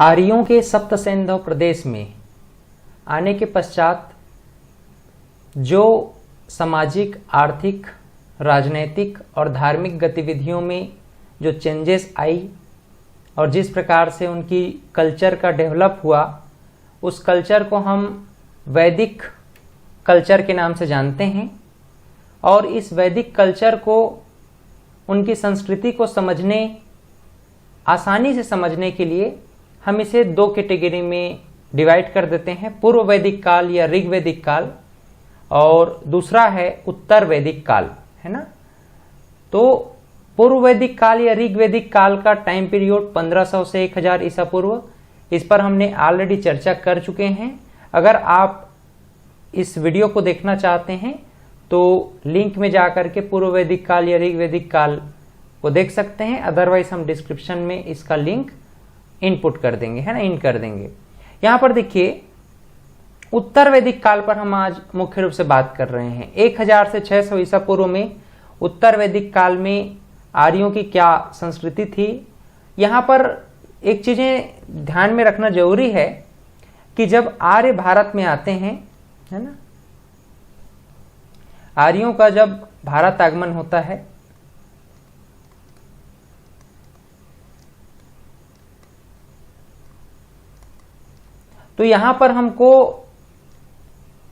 आर्यों के सप्त सिंधु प्रदेश में आने के पश्चात जो सामाजिक, आर्थिक, राजनैतिक और धार्मिक गतिविधियों में जो चेंजेस आई और जिस प्रकार से उनकी कल्चर का डेवलप हुआ, उस कल्चर को हम वैदिक कल्चर के नाम से जानते हैं। और इस वैदिक कल्चर को, उनकी संस्कृति को समझने, आसानी से समझने के लिए हम इसे दो कैटेगरी में डिवाइड कर देते हैं, पूर्व वैदिक काल या ऋग्वैदिक काल, और दूसरा है उत्तर वैदिक काल, है ना। तो पूर्व वैदिक काल या ऋग्वैदिक काल का टाइम पीरियड 1500 से 1000 ईसा पूर्व, इस पर हमने ऑलरेडी चर्चा कर चुके हैं। अगर आप इस वीडियो को देखना चाहते हैं तो लिंक में जाकर के पूर्व वैदिक काल या ऋग्वैदिक काल को देख सकते हैं, अदरवाइज हम डिस्क्रिप्शन में इसका लिंक इनपुट कर देंगे, है ना, इन कर देंगे। यहां पर देखिए उत्तर वैदिक काल पर हम आज मुख्य रूप से बात कर रहे हैं। 1000 से 600 ईसा पूर्व में उत्तर वैदिक काल में आर्यों की क्या संस्कृति थी। यहां पर एक चीजें ध्यान में रखना जरूरी है कि जब आर्य भारत में आते हैं, है ना, आर्यों का जब भारत आगमन होता है तो यहां पर हमको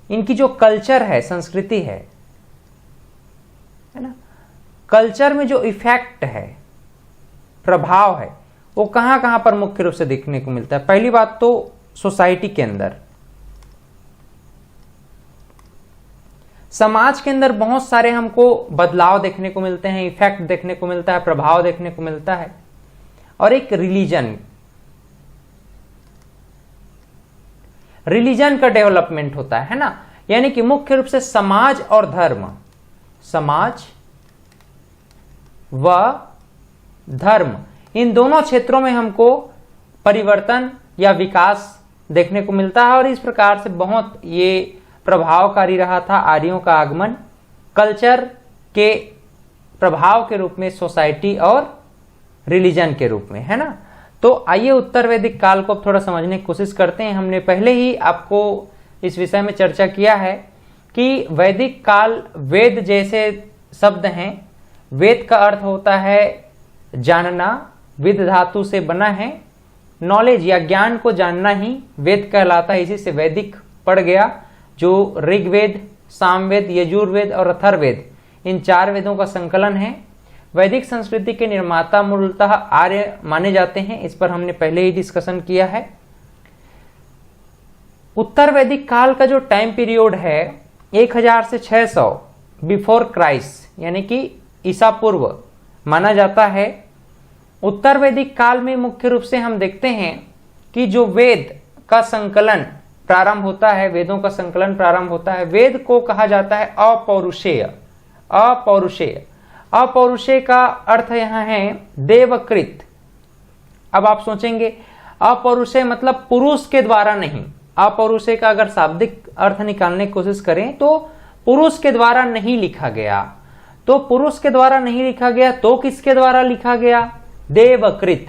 इनकी जो कल्चर है, संस्कृति है ना, कल्चर में जो इफेक्ट है, प्रभाव है, वो कहां कहां पर मुख्य रूप से देखने को मिलता है। पहली बात तो सोसाइटी के अंदर, समाज के अंदर बहुत सारे हमको बदलाव देखने को मिलते हैं, इफेक्ट देखने को मिलता है, प्रभाव देखने को मिलता है। और एक रिलीजन का डेवलपमेंट होता है ना, यानी कि मुख्य रूप से समाज और धर्म, समाज व धर्म, इन दोनों क्षेत्रों में हमको परिवर्तन या विकास देखने को मिलता है। और इस प्रकार से बहुत ये प्रभावकारी रहा था आर्यों का आगमन, कल्चर के प्रभाव के रूप में, सोसाइटी और रिलीजन के रूप में, है ना। तो आइए उत्तर वैदिक काल को थोड़ा समझने की कोशिश करते हैं। हमने पहले ही आपको इस विषय में चर्चा किया है कि वैदिक काल, वेद जैसे शब्द हैं, वेद का अर्थ होता है जानना, विद धातु से बना है, नॉलेज या ज्ञान को जानना ही वेद कहलाता है, इसी से वैदिक पड़ गया। जो ऋग्वेद, सामवेद, यजुर्वेद और अथर्ववेद, इन 4 वेदों का संकलन है। वैदिक संस्कृति के निर्माता मूलतः आर्य माने जाते हैं, इस पर हमने पहले ही डिस्कशन किया है। उत्तर वैदिक काल का जो टाइम पीरियड है 1000 से 600 बिफोर क्राइस्ट, यानी कि ईसा पूर्व माना जाता है। उत्तर वैदिक काल में मुख्य रूप से हम देखते हैं कि जो वेद का संकलन प्रारंभ होता है, वेदों का संकलन प्रारंभ होता है। वेद को कहा जाता है अपौरुषेय। अपौरुषेय, अपौरुषेय का अर्थ यहां है देवकृत। अब आप सोचेंगे अपौरुषेय मतलब पुरुष के द्वारा नहीं। अपौरुषेय का अगर शाब्दिक अर्थ निकालने की कोशिश करें तो पुरुष के द्वारा नहीं लिखा गया। तो पुरुष के द्वारा नहीं लिखा गया तो किसके द्वारा लिखा गया? देवकृत।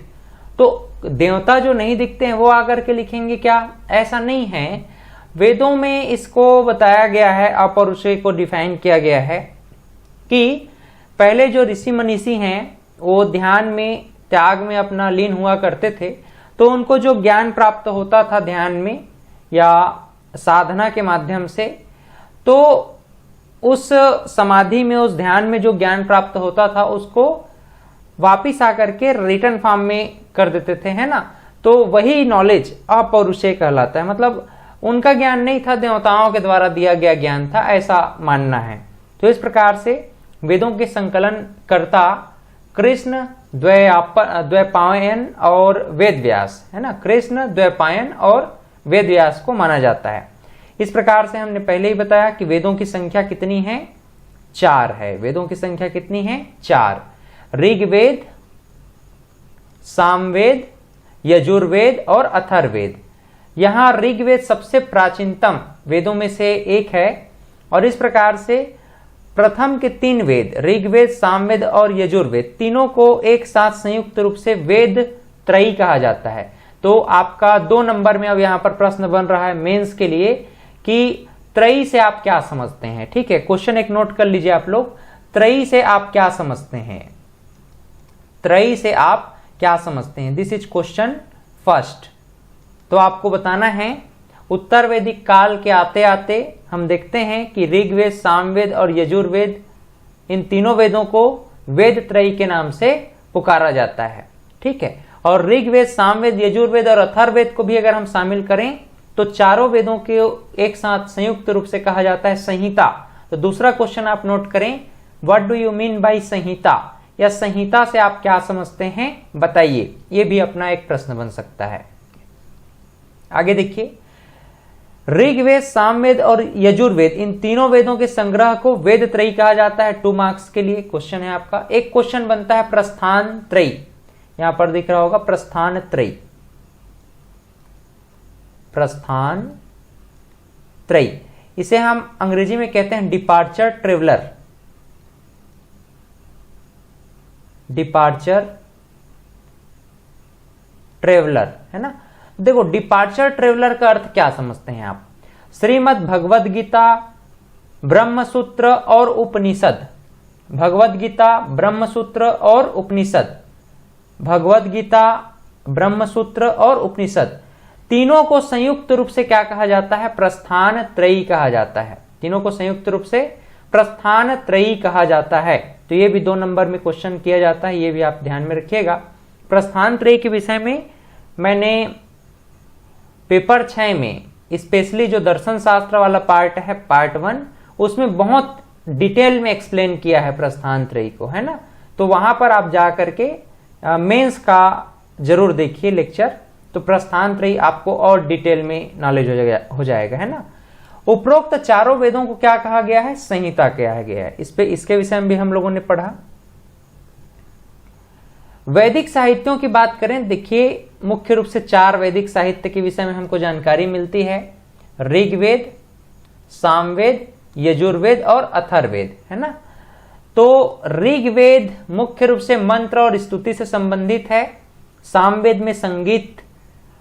तो देवता जो नहीं दिखते हैं वो आकर के लिखेंगे क्या? ऐसा नहीं है। वेदों में इसको बताया गया है, अपौरुषेय को डिफाइन किया गया है कि पहले जो ऋषि मनीषी हैं वो ध्यान में, त्याग में अपना लीन हुआ करते थे, तो उनको जो ज्ञान प्राप्त होता था ध्यान में या साधना के माध्यम से, तो उस समाधि में, उस ध्यान में जो ज्ञान प्राप्त होता था उसको वापिस आकर के रिटर्न फॉर्म में कर देते थे, है ना। तो वही नॉलेज अपौरुषेय कहलाता है। मतलब उनका ज्ञान नहीं था, देवताओं के द्वारा दिया गया ज्ञान था, ऐसा मानना है। तो इस प्रकार से वेदों के संकलन कर्ता कृष्ण, द्वैपायन और वेदव्यास, है ना। कृष्ण, द्वैपायन और वेदव्यास को माना जाता है। इस प्रकार से हमने पहले ही बताया कि वेदों की संख्या कितनी है? 4 है। वेदों की संख्या कितनी है? 4। ऋग्वेद, सामवेद, यजुर्वेद और अथर्ववेद। यहां ऋग्वेद सबसे प्राचीनतम वेदों में से एक है और इस प्रकार से प्रथम के 3 वेद, ऋग्वेद, सामवेद और यजुर्वेद, तीनों को एक साथ संयुक्त रूप से वेद त्रयी कहा जाता है। तो आपका 2 नंबर में अब यहां पर प्रश्न बन रहा है मेंस के लिए कि त्रयी से आप क्या समझते हैं। ठीक है, क्वेश्चन एक नोट कर लीजिए आप लोग, त्रयी से आप क्या समझते हैं, त्रयी से आप क्या समझते हैं। This is question first. तो आपको बताना है उत्तर वैदिक काल के आते आते हम देखते हैं कि ऋग्वेद, सामवेद और यजुर्वेद, इन तीनों वेदों को वेद त्रयी के नाम से पुकारा जाता है। ठीक है, और ऋग्वेद, सामवेद, यजुर्वेद और अथर्ववेद को भी अगर हम शामिल करें तो चारों वेदों के एक साथ संयुक्त रूप से कहा जाता है संहिता। तो दूसरा क्वेश्चन आप नोट करें, what do you mean by संहिता, या संहिता से आप क्या समझते हैं बताइए। यह भी अपना एक प्रश्न बन सकता है। आगे देखिए, ऋग्वेद, सामवेद और यजुर्वेद, इन तीनों वेदों के संग्रह को वेद त्रयी कहा जाता है। 2 मार्क्स के लिए क्वेश्चन है आपका। एक क्वेश्चन बनता है प्रस्थान त्रयी, यहां पर दिख रहा होगा प्रस्थान त्रयी, प्रस्थान त्रयी, इसे हम अंग्रेजी में कहते हैं डिपार्चर ट्रेवलर, डिपार्चर ट्रेवलर, है ना। देखो, डिपार्चर ट्रेवलर का अर्थ क्या समझते हैं आप। श्रीमद् भगवद गीता, ब्रह्मसूत्र और उपनिषद, भगवद गीता, ब्रह्मसूत्र और उपनिषद, भगवद गीता, ब्रह्मसूत्र और उपनिषद, तीनों को संयुक्त रूप से क्या कहा जाता है, प्रस्थान त्रयी कहा जाता है। तीनों को संयुक्त रूप से प्रस्थान त्रयी कहा जाता है। तो ये भी 2 नंबर में क्वेश्चन किया जाता है, ये भी आप ध्यान में रखिएगा। प्रस्थान त्रयी के विषय में मैंने पेपर 6 में स्पेशली जो दर्शन शास्त्र वाला पार्ट है, पार्ट 1, उसमें बहुत डिटेल में एक्सप्लेन किया है प्रस्थान त्रयी को, है ना। तो वहां पर आप जा करके मेंस का जरूर देखिए लेक्चर, तो प्रस्थान त्रयी आपको और डिटेल में नॉलेज हो जाएगा, है ना। उपरोक्त चारों वेदों को क्या कहा गया है, संहिता कहा गया है। इसके विषय में भी हम लोगों ने पढ़ा। वैदिक साहित्यों की बात करें, देखिए मुख्य रूप से 4 वैदिक साहित्य के विषय में हमको जानकारी मिलती है, ऋग्वेद, सामवेद, यजुर्वेद और अथर्ववेद, है ना। तो ऋग्वेद मुख्य रूप से मंत्र और स्तुति से संबंधित है। सामवेद में संगीत,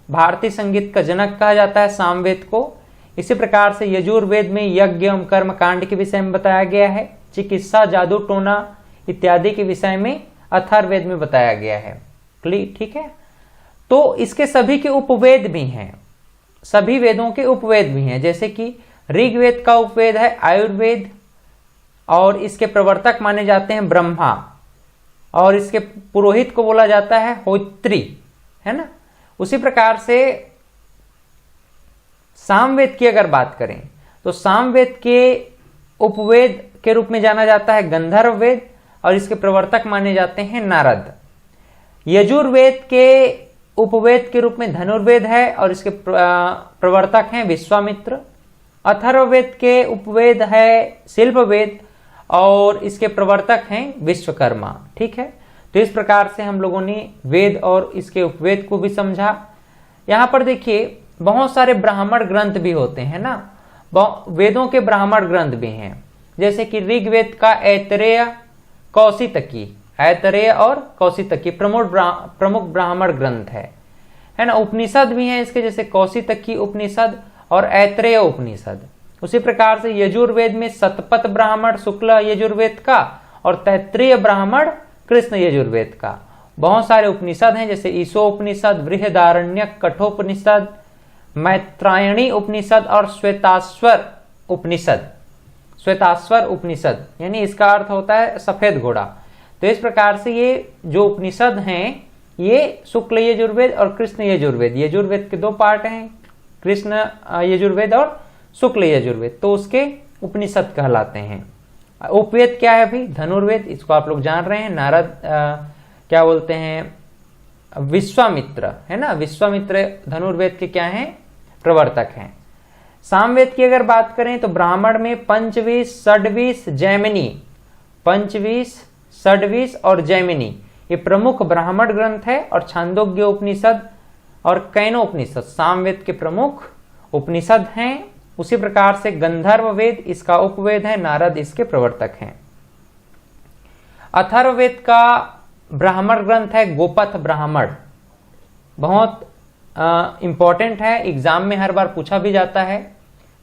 भारतीय संगीत का जनक कहा जाता है सामवेद को। इसी प्रकार से यजुर्वेद में यज्ञ एवं कर्म कांड के विषय में बताया गया है। चिकित्सा, जादू टोना इत्यादि के विषय में अथर्ववेद में बताया गया है। क्लियर, ठीक है। तो इसके सभी के उपवेद भी हैं, सभी वेदों के उपवेद भी हैं। जैसे कि ऋग्वेद का उपवेद है आयुर्वेद, और इसके प्रवर्तक माने जाते हैं ब्रह्मा, और इसके पुरोहित को बोला जाता है होत्री, है ना। उसी प्रकार से सामवेद की अगर बात करें तो सामवेद के उपवेद के रूप में जाना जाता है गंधर्व वेद, और इसके प्रवर्तक माने जाते हैं नारद। यजुर्वेद के उपवेद के रूप में धनुर्वेद है, और इसके प्रवर्तक हैं विश्वामित्र। अथर्ववेद के उपवेद है शिल्पवेद, और इसके प्रवर्तक हैं विश्वकर्मा। ठीक है, तो इस प्रकार से हम लोगों ने वेद और इसके उपवेद को भी समझा। यहां पर देखिए बहुत सारे ब्राह्मण ग्रंथ भी होते हैं ना, वेदों के ब्राह्मण ग्रंथ भी हैं। जैसे कि ऋग्वेद का ऐतरेय, कौशितकी, ऐतरेय और कौशितकी प्रमुख ब्राह्मण ग्रंथ है ना। उपनिषद भी हैं इसके, जैसे कौशितकी उपनिषद और ऐतरेय उपनिषद। उसी प्रकार से यजुर्वेद में शतपथ ब्राह्मण शुक्ल यजुर्वेद का, और तैत्तिरीय ब्राह्मण कृष्ण यजुर्वेद का। बहुत सारे उपनिषद हैं, जैसे ईशो उपनिषद, बृहदारण्यक, कठोपनिषद, मैत्रायणी उपनिषद और श्वेताश्वर उपनिषद। श्वेताश्वर उपनिषद यानी इसका अर्थ होता है सफेद घोड़ा। तो इस प्रकार से ये जो उपनिषद हैं, ये शुक्ल यजुर्वेद और कृष्ण यजुर्वेद, यजुर्वेद के 2 पार्ट हैं, कृष्ण यजुर्वेद और शुक्ल यजुर्वेद, तो उसके उपनिषद कहलाते हैं। उपवेद क्या है अभी, धनुर्वेद, इसको आप लोग जान रहे हैं। नारद क्या बोलते हैं, विश्वामित्र, है ना। विश्वामित्र धनुर्वेद के क्या हैं, प्रवर्तक हैं। सामवेद की अगर बात करें तो ब्राह्मण में पंचवीस, षड्वीस, जैमिनी, पंचवीस, षड्वीस और जैमिनी ये प्रमुख ब्राह्मण ग्रंथ है। और छांदोग्य उपनिषद और कैनोपनिषद सामवेद के प्रमुख उपनिषद हैं। उसी प्रकार से गंधर्व वेद इसका उपवेद है, नारद इसके प्रवर्तक हैं। अथर्ववेद का ब्राह्मण ग्रंथ है गोपथ ब्राह्मण, बहुत इंपॉर्टेंट है, एग्जाम में हर बार पूछा भी जाता है,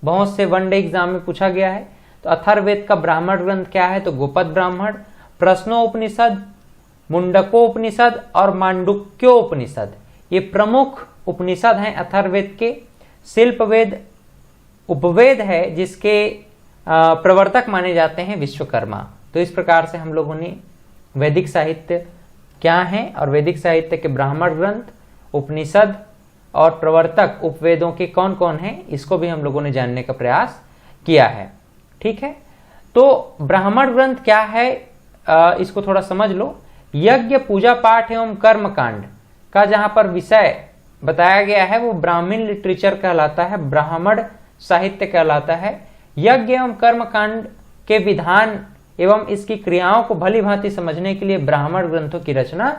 बहुत से वनडे एग्जाम में पूछा गया है। तो अथर्ववेद का ब्राह्मण ग्रंथ क्या है? तो गोपद ब्राह्मण, प्रश्नोपनिषद, मुंडकोपनिषद और मांडुक्योपनिषद, ये प्रमुख उपनिषद हैं अथर्ववेद के। शिल्पवेद उपवेद है जिसके प्रवर्तक माने जाते हैं विश्वकर्मा। तो इस प्रकार से हम लोगों ने वैदिक साहित्य क्या है और वैदिक साहित्य के ब्राह्मण ग्रंथ, उपनिषद और प्रवर्तक उपवेदों के कौन कौन हैं, इसको भी हम लोगों ने जानने का प्रयास किया है। ठीक है, तो ब्राह्मण ग्रंथ क्या है, इसको थोड़ा समझ लो। यज्ञ, पूजा पाठ एवं कर्म कांड का जहां पर विषय बताया गया है वो ब्राह्मण लिटरेचर कहलाता है, ब्राह्मण साहित्य कहलाता है। यज्ञ एवं कर्म कांड के विधान एवं इसकी क्रियाओं को भली भांति समझने के लिए ब्राह्मण ग्रंथों की रचना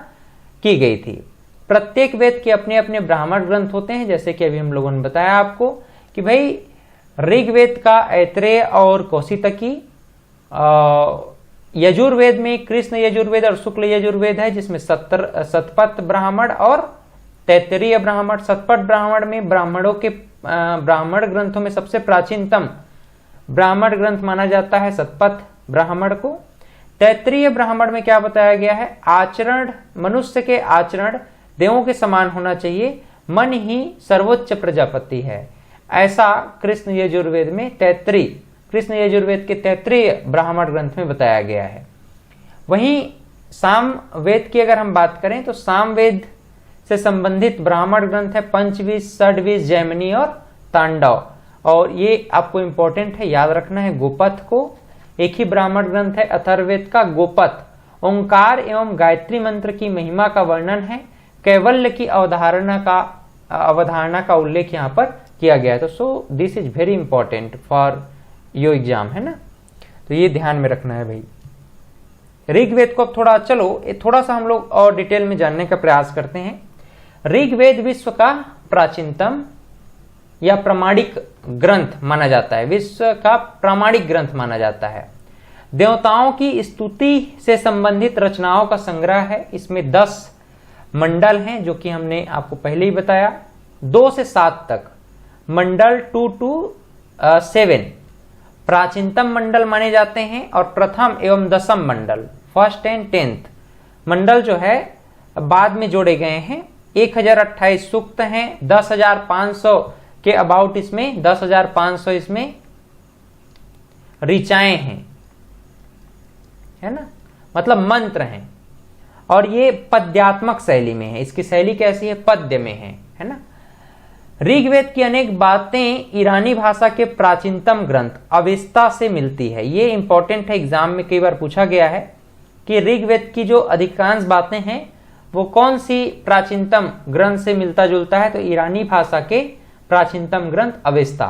की गई थी। प्रत्येक वेद के अपने अपने ब्राह्मण ग्रंथ होते हैं, जैसे कि अभी हम लोगों ने बताया आपको कि भाई ऋग्वेद का ऐत्रेय और कौशितकी, यजुर्वेद में कृष्ण यजुर्वेद और शुक्ल यजुर्वेद है जिसमें शतपथ ब्राह्मण और तैत्तरीय ब्राह्मण। शतपथ ब्राह्मण में ब्राह्मणों के ब्राह्मण ग्रंथों में सबसे प्राचीनतम ब्राह्मण ग्रंथ माना जाता है शतपथ ब्राह्मण को। तैत्तरीय ब्राह्मण में क्या बताया गया है? आचरण, मनुष्य के आचरण देवों के समान होना चाहिए, मन ही सर्वोच्च प्रजापति है, ऐसा कृष्ण यजुर्वेद में कृष्ण यजुर्वेद के तैत्तरीय ब्राह्मण ग्रंथ में बताया गया है। वहीं सामवेद की अगर हम बात करें तो सामवेद से संबंधित ब्राह्मण ग्रंथ है पंचविंश, षड्विंश, जैमिनी और तांडव। और ये आपको इंपॉर्टेंट है, याद रखना है। गोपथ को एक ही ब्राह्मण ग्रंथ है अथर्ववेद का गोपथ, ओंकार एवं गायत्री मंत्र की महिमा का वर्णन है, कैवल्य की अवधारणा का उल्लेख यहाँ पर किया गया है। तो so this is very important for your exam, है ना, तो ये ध्यान में रखना है भाई। ऋग्वेद को अब थोड़ा सा हम लोग और डिटेल में जानने का प्रयास करते हैं। ऋग्वेद विश्व का प्राचीनतम या प्रामाणिक ग्रंथ माना जाता है, विश्व का प्रामाणिक ग्रंथ माना जाता है। देवताओं की स्तुति से संबंधित रचनाओं का संग्रह है। इसमें 10 मंडल हैं जो कि हमने आपको पहले ही बताया, 2 से 7 तक मंडल 2 to 7 प्राचीनतम मंडल माने जाते हैं और प्रथम एवं दशम मंडल, 1st and 10th मंडल जो है बाद में जोड़े गए हैं। 1028 सूक्त हैं, 10,500 के अबाउट इसमें 10,500 इसमें ऋचाएं हैं, है ना, मतलब मंत्र हैं। और ये पद्यात्मक शैली में है, इसकी शैली कैसी है? पद्य में है ना। ऋग्वेद की अनेक बातें ईरानी भाषा के प्राचीनतम ग्रंथ अवेस्ता से मिलती है। ये इंपॉर्टेंट है, एग्जाम में कई बार पूछा गया है कि ऋग्वेद की जो अधिकांश बातें हैं वो कौन सी प्राचीनतम ग्रंथ से मिलता जुलता है? तो ईरानी भाषा के प्राचीनतम ग्रंथ अवेस्ता।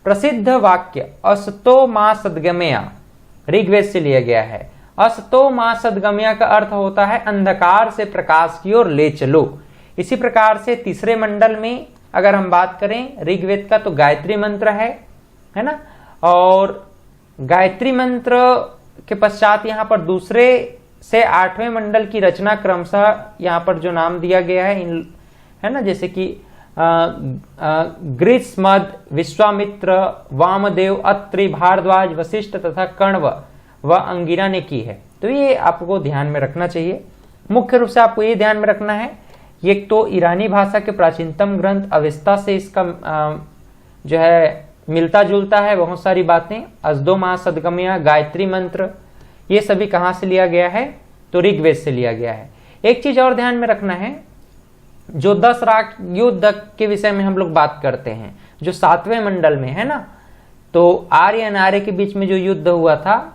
प्रसिद्ध वाक्य असतो मा सद्गमया ऋग्वेद से लिया गया है। असतो मा सद्गमया का अर्थ होता है अंधकार से प्रकाश की ओर ले चलो। इसी प्रकार से तीसरे मंडल में अगर हम बात करें ऋग्वेद का तो गायत्री मंत्र है ना, और गायत्री मंत्र के पश्चात यहाँ पर दूसरे से 8वें मंडल की रचना क्रमशः यहाँ पर जो नाम दिया गया है ना, जैसे कि ग्रीष्मद, विश्वामित्र, वामदेव, अत्रि, भारद्वाज, वशिष्ठ तथा कण्व व अंगिरा ने की है। तो ये आपको ध्यान में रखना चाहिए। मुख्य रूप से आपको ये ध्यान में रखना है, ये तो ईरानी भाषा के प्राचीनतम ग्रंथ अवेस्ता से इसका जो है मिलता जुलता है बहुत सारी बातें। अजदो मा सद्गमया, गायत्री मंत्र, ये सभी कहाँ से लिया गया है? तो ऋग्वेद से लिया गया है। एक चीज और ध्यान में रखना है, जो 10 राग युद्ध के विषय में हम लोग बात करते हैं जो 7वें मंडल में है ना, तो आर्य अनार्य के बीच में जो युद्ध हुआ था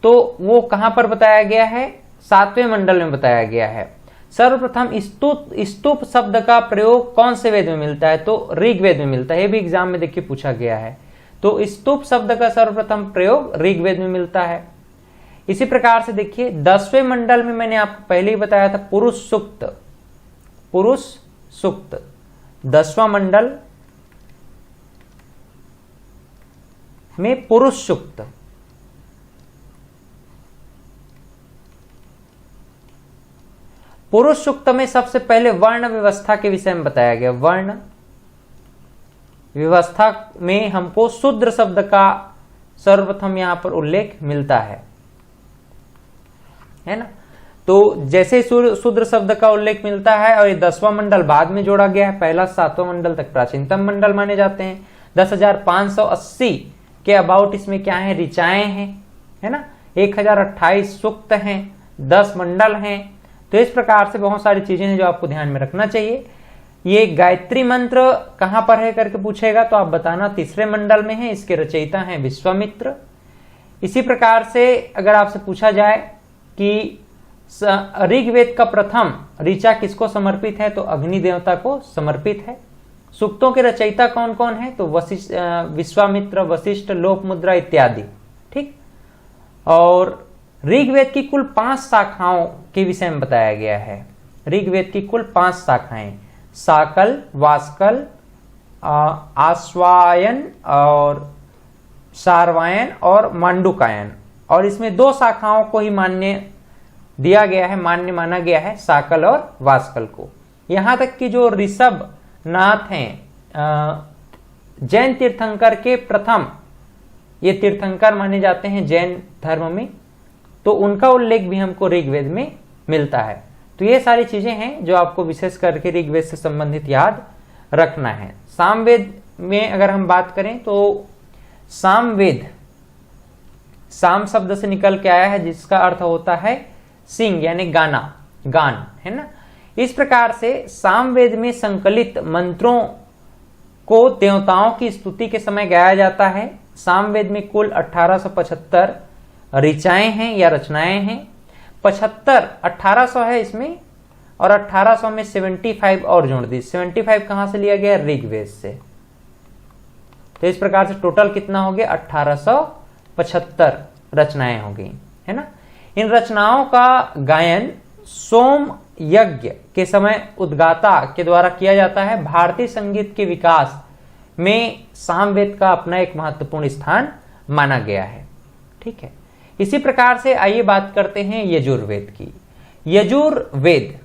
तो वो कहां पर बताया गया है? 7वें मंडल में बताया गया है। सर्वप्रथम स्तूप शब्द का प्रयोग कौन से वेद में मिलता है? तो ऋग्वेद में मिलता है। ये भी एग्जाम में देखिए पूछा गया है। तो स्तूप शब्द का सर्वप्रथम प्रयोग ऋग्वेद में मिलता है। इसी प्रकार से देखिए 10वें मंडल में मैंने आपको पहले ही बताया था पुरुष सूक्त 10वां मंडल में पुरुष सूक्त, पुरुष सूक्त में सबसे पहले वर्ण व्यवस्था के विषय में बताया गया। वर्ण व्यवस्था में हमको शूद्र शब्द का सर्वप्रथम यहां पर उल्लेख मिलता है ना। तो जैसे शूद्र शब्द का उल्लेख मिलता है और ये 10वां मंडल बाद में जोड़ा गया है, पहला 7वां मंडल तक प्राचीनतम मंडल माने जाते हैं। 10,580 के अबाउट इसमें क्या है, ऋचाएं हैं, है ना। 1028 सूक्त हैं, 10 मंडल हैं। तो इस प्रकार से बहुत सारी चीजें हैं जो आपको ध्यान में रखना चाहिए। ये गायत्री मंत्र कहां पर है करके पूछेगा तो आप बताना 3रे मंडल में है, इसके रचयिता हैं विश्वामित्र। इसी प्रकार से अगर आपसे पूछा जाए कि ऋग्वेद का प्रथम ऋचा किसको समर्पित है तो अग्नि देवता को समर्पित है। सूक्तों के रचयिता कौन कौन है तो विश्वामित्र, वशिष्ठ, लोपमुद्रा इत्यादि, ठीक। और ऋग्वेद की कुल 5 शाखाओं के विषय में बताया गया है। ऋग्वेद की कुल 5 शाखाएं, साकल, वास्कल, आश्वायन और सारवायन और मांडुकायन। और इसमें 2 शाखाओं को ही मान्य दिया गया है, मान्य माना गया है, साकल और वास्कल को। यहां तक कि जो ऋषभ नाथ हैं जैन तीर्थंकर के प्रथम ये तीर्थंकर माने जाते हैं जैन धर्म में, तो उनका उल्लेख भी हमको ऋग्वेद में मिलता है। तो ये सारी चीजें हैं जो आपको विशेष करके ऋग्वेद से संबंधित याद रखना है। सामवेद में अगर हम बात करें तो सामवेद साम शब्द से निकल के आया है जिसका अर्थ होता है सिंग यानी गाना, गान, है ना। इस प्रकार से सामवेद में संकलित मंत्रों को देवताओं की स्तुति के समय गाया जाता है। सामवेद में कुल 1875 ऋचाएं हैं या रचनाएं हैं। 75 1800 है इसमें और 1800 में 75 और जोड़ दी। 75 कहां से लिया गया, ऋग्वेद से। तो इस प्रकार से टोटल कितना हो गया, 1875 रचनाएं हो गई, है ना। इन रचनाओं का गायन सोम यज्ञ के समय उद्गाता के द्वारा किया जाता है। भारतीय संगीत के विकास में सामवेद का अपना एक महत्वपूर्ण स्थान माना गया है, ठीक है। इसी प्रकार से आइए बात करते हैं यजुर्वेद की। यजुर्वेद,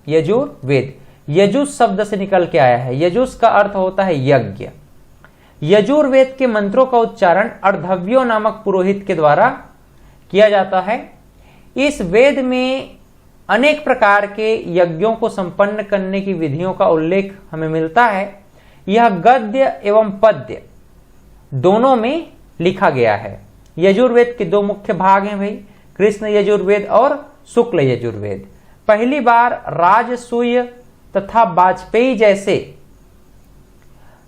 यजुर्वेद यजुस शब्द से निकल के आया है। यजुस का अर्थ होता है यज्ञ। यजुर्वेद के मंत्रों का उच्चारण अर्धव्यो नामक पुरोहित के द्वारा किया जाता है। इस वेद में अनेक प्रकार के यज्ञों को संपन्न करने की विधियों का उल्लेख हमें मिलता है। यह गद्य एवं पद्य दोनों में लिखा गया है। यजुर्वेद के 2 मुख्य भाग हैं भाई, कृष्ण यजुर्वेद और शुक्ल यजुर्वेद। पहली बार राजसूय तथा वाजपेयी जैसे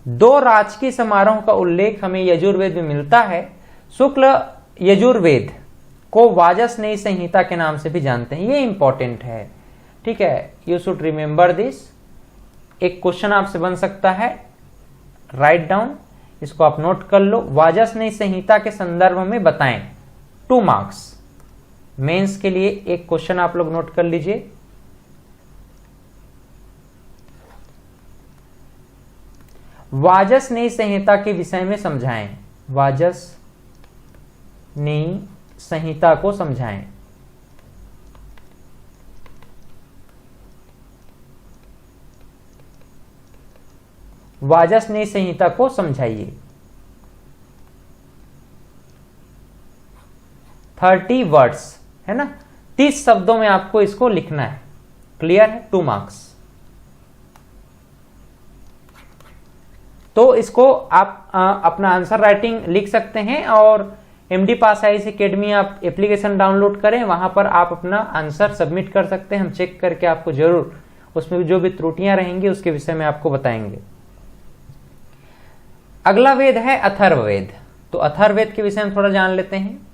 2 राजकीय समारोह का उल्लेख हमें यजुर्वेद में मिलता है। शुक्ल यजुर्वेद को वाजस्नेयी संहिता के नाम से भी जानते हैं। ये इंपॉर्टेंट है, ठीक है, यू शुड रिमेंबर दिस। एक क्वेश्चन आपसे बन सकता है, राइट डाउन, इसको आप नोट कर लो। वाजस्नेयी संहिता के संदर्भ में बताएं, 2 मार्क्स मेंस के लिए एक क्वेश्चन आप लोग नोट कर लीजिए। वाजस्नेयी संहिता के विषय में समझाएं, वाजस्नेयी संहिता को समझाएं। वाजस्नेयी संहिता को समझाइए। 30 वर्ड्स, है ना, 30 शब्दों में आपको इसको लिखना है। क्लियर है, 2 मार्क्स। तो इसको आप अपना आंसर राइटिंग लिख सकते हैं और MD पास आईएएस एकेडमी आप एप्लीकेशन डाउनलोड करें, वहां पर आप अपना आंसर सबमिट कर सकते हैं। हम चेक करके आपको जरूर उसमें जो भी त्रुटियां रहेंगी उसके विषय में आपको बताएंगे। अगला वेद है अथर्ववेद। तो अथर्ववेद के विषय में थोड़ा जान लेते हैं।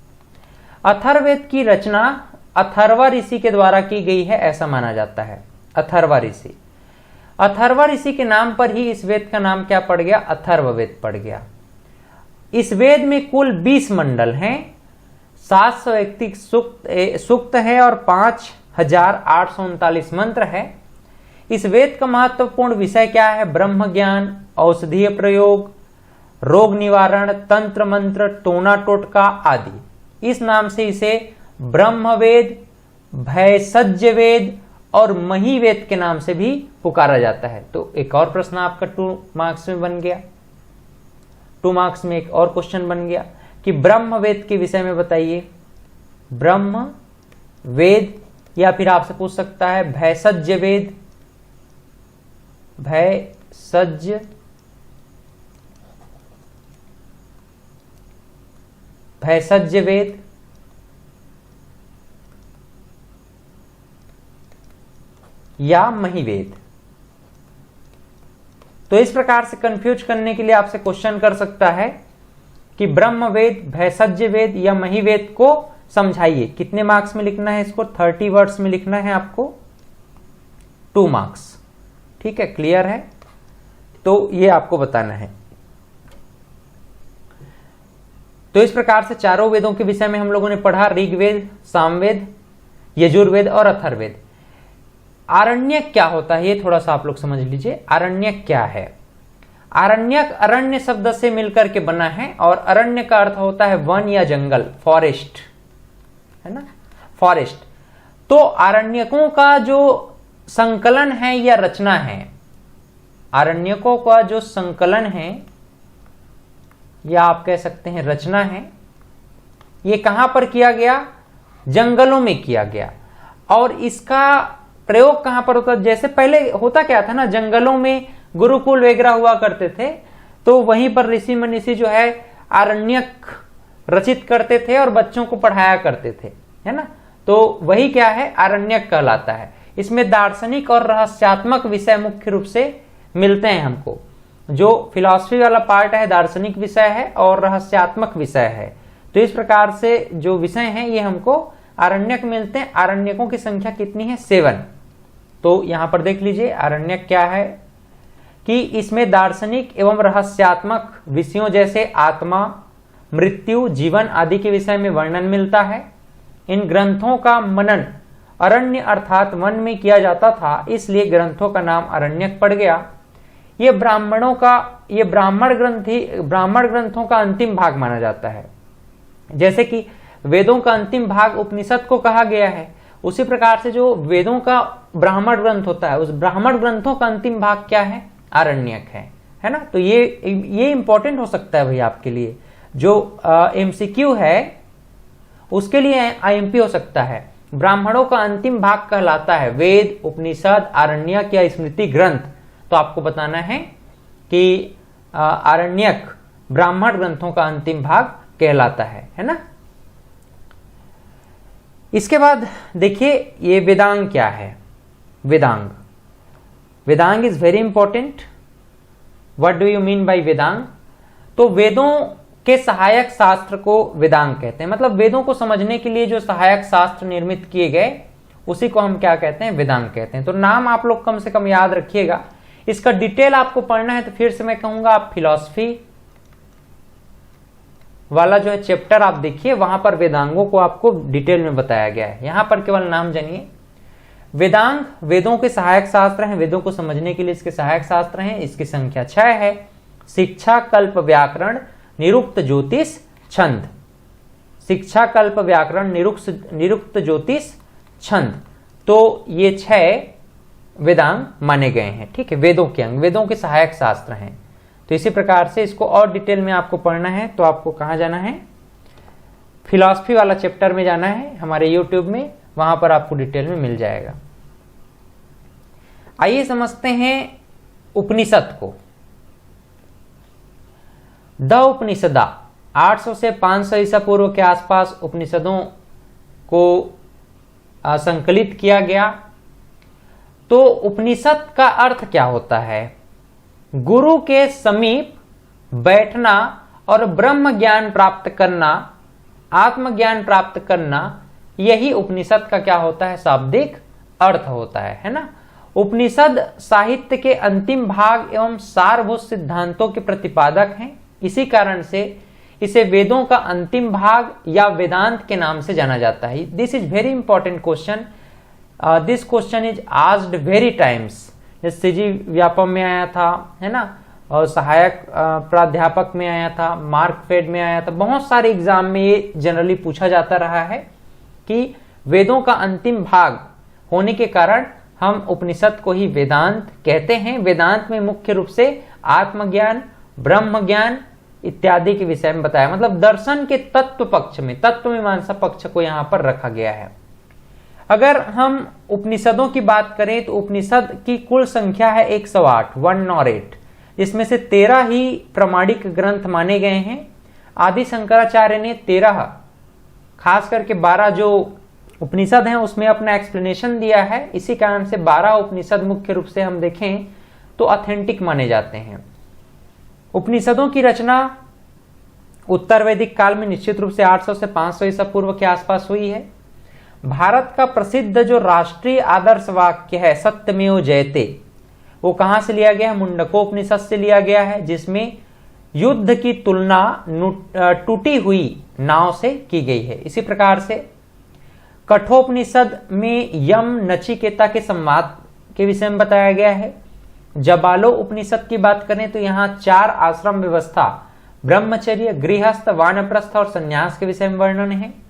अथर्ववेद की रचना अथर्वा ऋषि के द्वारा की गई है ऐसा माना जाता है। अथर्वा ऋषि, अथर्वा ऋषि के नाम पर ही इस वेद का नाम क्या पड़ गया, अथर्ववेद पड़ गया। इस वेद में कुल 20 मंडल हैं, 731 सूक्त है और 5839 मंत्र है। इस वेद का महत्वपूर्ण विषय क्या है, ब्रह्म ज्ञान, औषधीय प्रयोग, रोग निवारण, तंत्र मंत्र, टोना टोटका आदि। इस नाम से इसे ब्रह्मवेद, भैषज्य वेद और मही वेद के नाम से भी पुकारा जाता है। तो एक और प्रश्न आपका 2 मार्क्स में बन गया। 2 मार्क्स में एक और क्वेश्चन बन गया कि ब्रह्म वेद के विषय में बताइए। ब्रह्म वेद, या फिर आपसे पूछ सकता है भैषज वेद, भैषज वेद, या महिवेद। तो इस प्रकार से कंफ्यूज करने के लिए आपसे क्वेश्चन कर सकता है कि ब्रह्म वेद, भैषज वेद या महिवेद को समझाइए। कितने मार्क्स में लिखना है इसको? 30 वर्ड्स में लिखना है आपको, 2 मार्क्स। ठीक है, क्लियर है? तो ये आपको बताना है। तो इस प्रकार से चारों वेदों के विषय में हम लोगों ने पढ़ा, ऋग्वेद, सामवेद, यजुर्वेद और अथर्ववेद। आरण्यक क्या होता है ये थोड़ा सा आप लोग समझ लीजिए। आरण्यक क्या है? आरण्यक अरण्य शब्द से मिलकर के बना है, और अरण्य का अर्थ होता है वन या जंगल, फॉरेस्ट, है ना, फॉरेस्ट। तो आरण्यकों का जो संकलन है या रचना है, आरण्यकों का जो संकलन है या आप कह सकते हैं रचना है, ये कहां पर किया गया? जंगलों में किया गया। और इसका प्रयोग कहां पर होता? जैसे पहले होता क्या था ना, जंगलों में गुरुकुल वगैरह हुआ करते थे, तो वहीं पर ऋषि मनीषी जो है आरण्यक रचित करते थे और बच्चों को पढ़ाया करते थे, है ना। तो वही क्या है? आरण्यक कहलाता है। इसमें दार्शनिक और रहस्यात्मक विषय मुख्य रूप से मिलते हैं हमको। जो फिलॉसफी वाला पार्ट है दार्शनिक विषय है और रहस्यात्मक विषय है। तो इस प्रकार से जो विषय हैं ये हमको आरण्यक मिलते हैं। आरण्यकों की संख्या कितनी है? 7। तो यहां पर देख लीजिए आरण्यक क्या है कि इसमें दार्शनिक एवं रहस्यात्मक विषयों जैसे आत्मा, मृत्यु, जीवन आदि के विषय में वर्णन मिलता है। इन ग्रंथों का मनन अरण्य अर्थात वन में किया जाता था, इसलिए ग्रंथों का नाम अरण्यक पड़ गया। ये ब्राह्मण ग्रंथों का अंतिम भाग माना जाता है। जैसे कि वेदों का अंतिम भाग उपनिषद को कहा गया है, उसी प्रकार से जो वेदों का ब्राह्मण ग्रंथ होता है, उस ब्राह्मण ग्रंथों का अंतिम भाग क्या है? आरण्यक है ना। तो ये इंपॉर्टेंट हो सकता है भाई आपके लिए। जो एमसीक्यू है उसके लिए आईएमपी हो सकता है। ब्राह्मणों का अंतिम भाग कहलाता है वेद, उपनिषद, आरण्यक या स्मृति ग्रंथ। तो आपको बताना है कि आरण्यक ब्राह्मण ग्रंथों का अंतिम भाग कहलाता है ना। इसके बाद देखिए ये वेदांग क्या है। Vedang is very important. What do you mean bye Vedang? तो वेदों के सहायक शास्त्र को वेदांग कहते हैं। मतलब वेदों को समझने के लिए जो सहायक शास्त्र निर्मित किए गए उसी को हम क्या कहते हैं? वेदांग कहते हैं। तो नाम आप लोग कम से कम याद रखिएगा। इसका डिटेल आपको पढ़ना है तो फिर से मैं कहूंगा आप फिलॉसफी वाला जो है चैप्टर आप देखिए, वहां पर वेदांगों को आपको डिटेल में बताया गया है। यहां पर केवल नाम जानिए। वेदांग वेदों के सहायक शास्त्र हैं। वेदों को समझने के लिए इसके सहायक शास्त्र हैं। इसकी संख्या 6 है। शिक्षा, कल्प, व्याकरण, निरुक्त, ज्योतिष, छंद। शिक्षा, कल्प, व्याकरण, निरुक्त, ज्योतिष, छंद। तो ये 6 वेदांग माने गए हैं। ठीक है, वेदों के अंग, वेदों के सहायक शास्त्र हैं। तो इसी प्रकार से इसको और डिटेल में आपको पढ़ना है तो आपको कहां जाना है? फिलॉसफी वाला चैप्टर में जाना है हमारे यूट्यूब में, वहां पर आपको डिटेल में मिल जाएगा। आइए समझते हैं उपनिषद को। द उपनिषदा 800 से 500 ईसा पूर्व के आसपास उपनिषदों को संकलित किया गया। तो उपनिषद का अर्थ क्या होता है? गुरु के समीप बैठना और ब्रह्म ज्ञान प्राप्त करना, आत्मज्ञान प्राप्त करना, यही उपनिषद का क्या होता है? शाब्दिक अर्थ होता है ना। उपनिषद साहित्य के अंतिम भाग एवं सारभूत सिद्धांतों के प्रतिपादक हैं। इसी कारण से इसे वेदों का अंतिम भाग या वेदांत के नाम से जाना जाता है। This is very important question. This question is asked very times. जैसे सीजी व्यापम में आया था, है ना, और सहायक प्राध्यापक में आया था, मार्कफेड में आया था। बहुत सारे एग्जाम में ये जनरली पूछा जाता रहा है कि वेदों का अंतिम भाग होने के कारण हम उपनिषद को ही वेदांत कहते हैं। वेदांत में मुख्य रूप से आत्मज्ञान, ब्रह्म ज्ञान इत्यादि के विषय में बताया, मतलब दर्शन के तत्व पक्ष में, तत्व मीमांसा पक्ष को यहां पर रखा गया है। अगर हम उपनिषदों की बात करें तो उपनिषद की कुल संख्या है 108, 108, जिसमें से 13 ही प्रमाणिक ग्रंथ माने गए हैं। आदि शंकराचार्य ने 13, खास करके 12 जो उपनिषद हैं उसमें अपना एक्सप्लेनेशन दिया है। इसी कारण से 12 उपनिषद मुख्य रूप से हम देखें तो ऑथेंटिक माने जाते हैं। उपनिषदों की रचना उत्तर वैदिक काल में निश्चित रूप से 800 से 500 ईसा पूर्व के आसपास हुई है। भारत का प्रसिद्ध जो राष्ट्रीय आदर्श वाक्य है सत्यमेव जयते, वो कहां से लिया गया है? मुंडकोपनिषद से लिया गया है, जिसमें युद्ध की तुलना टूटी हुई नाव से की गई है। इसी प्रकार से कठोपनिषद में यम नचिकेता के संवाद के विषय में बताया गया है। जबालो उपनिषद की बात करें तो यहाँ 4 आश्रम व्यवस्था, ब्रह्मचर्य, गृहस्थ, वानप्रस्थ और संन्यास के विषय में वर्णन है।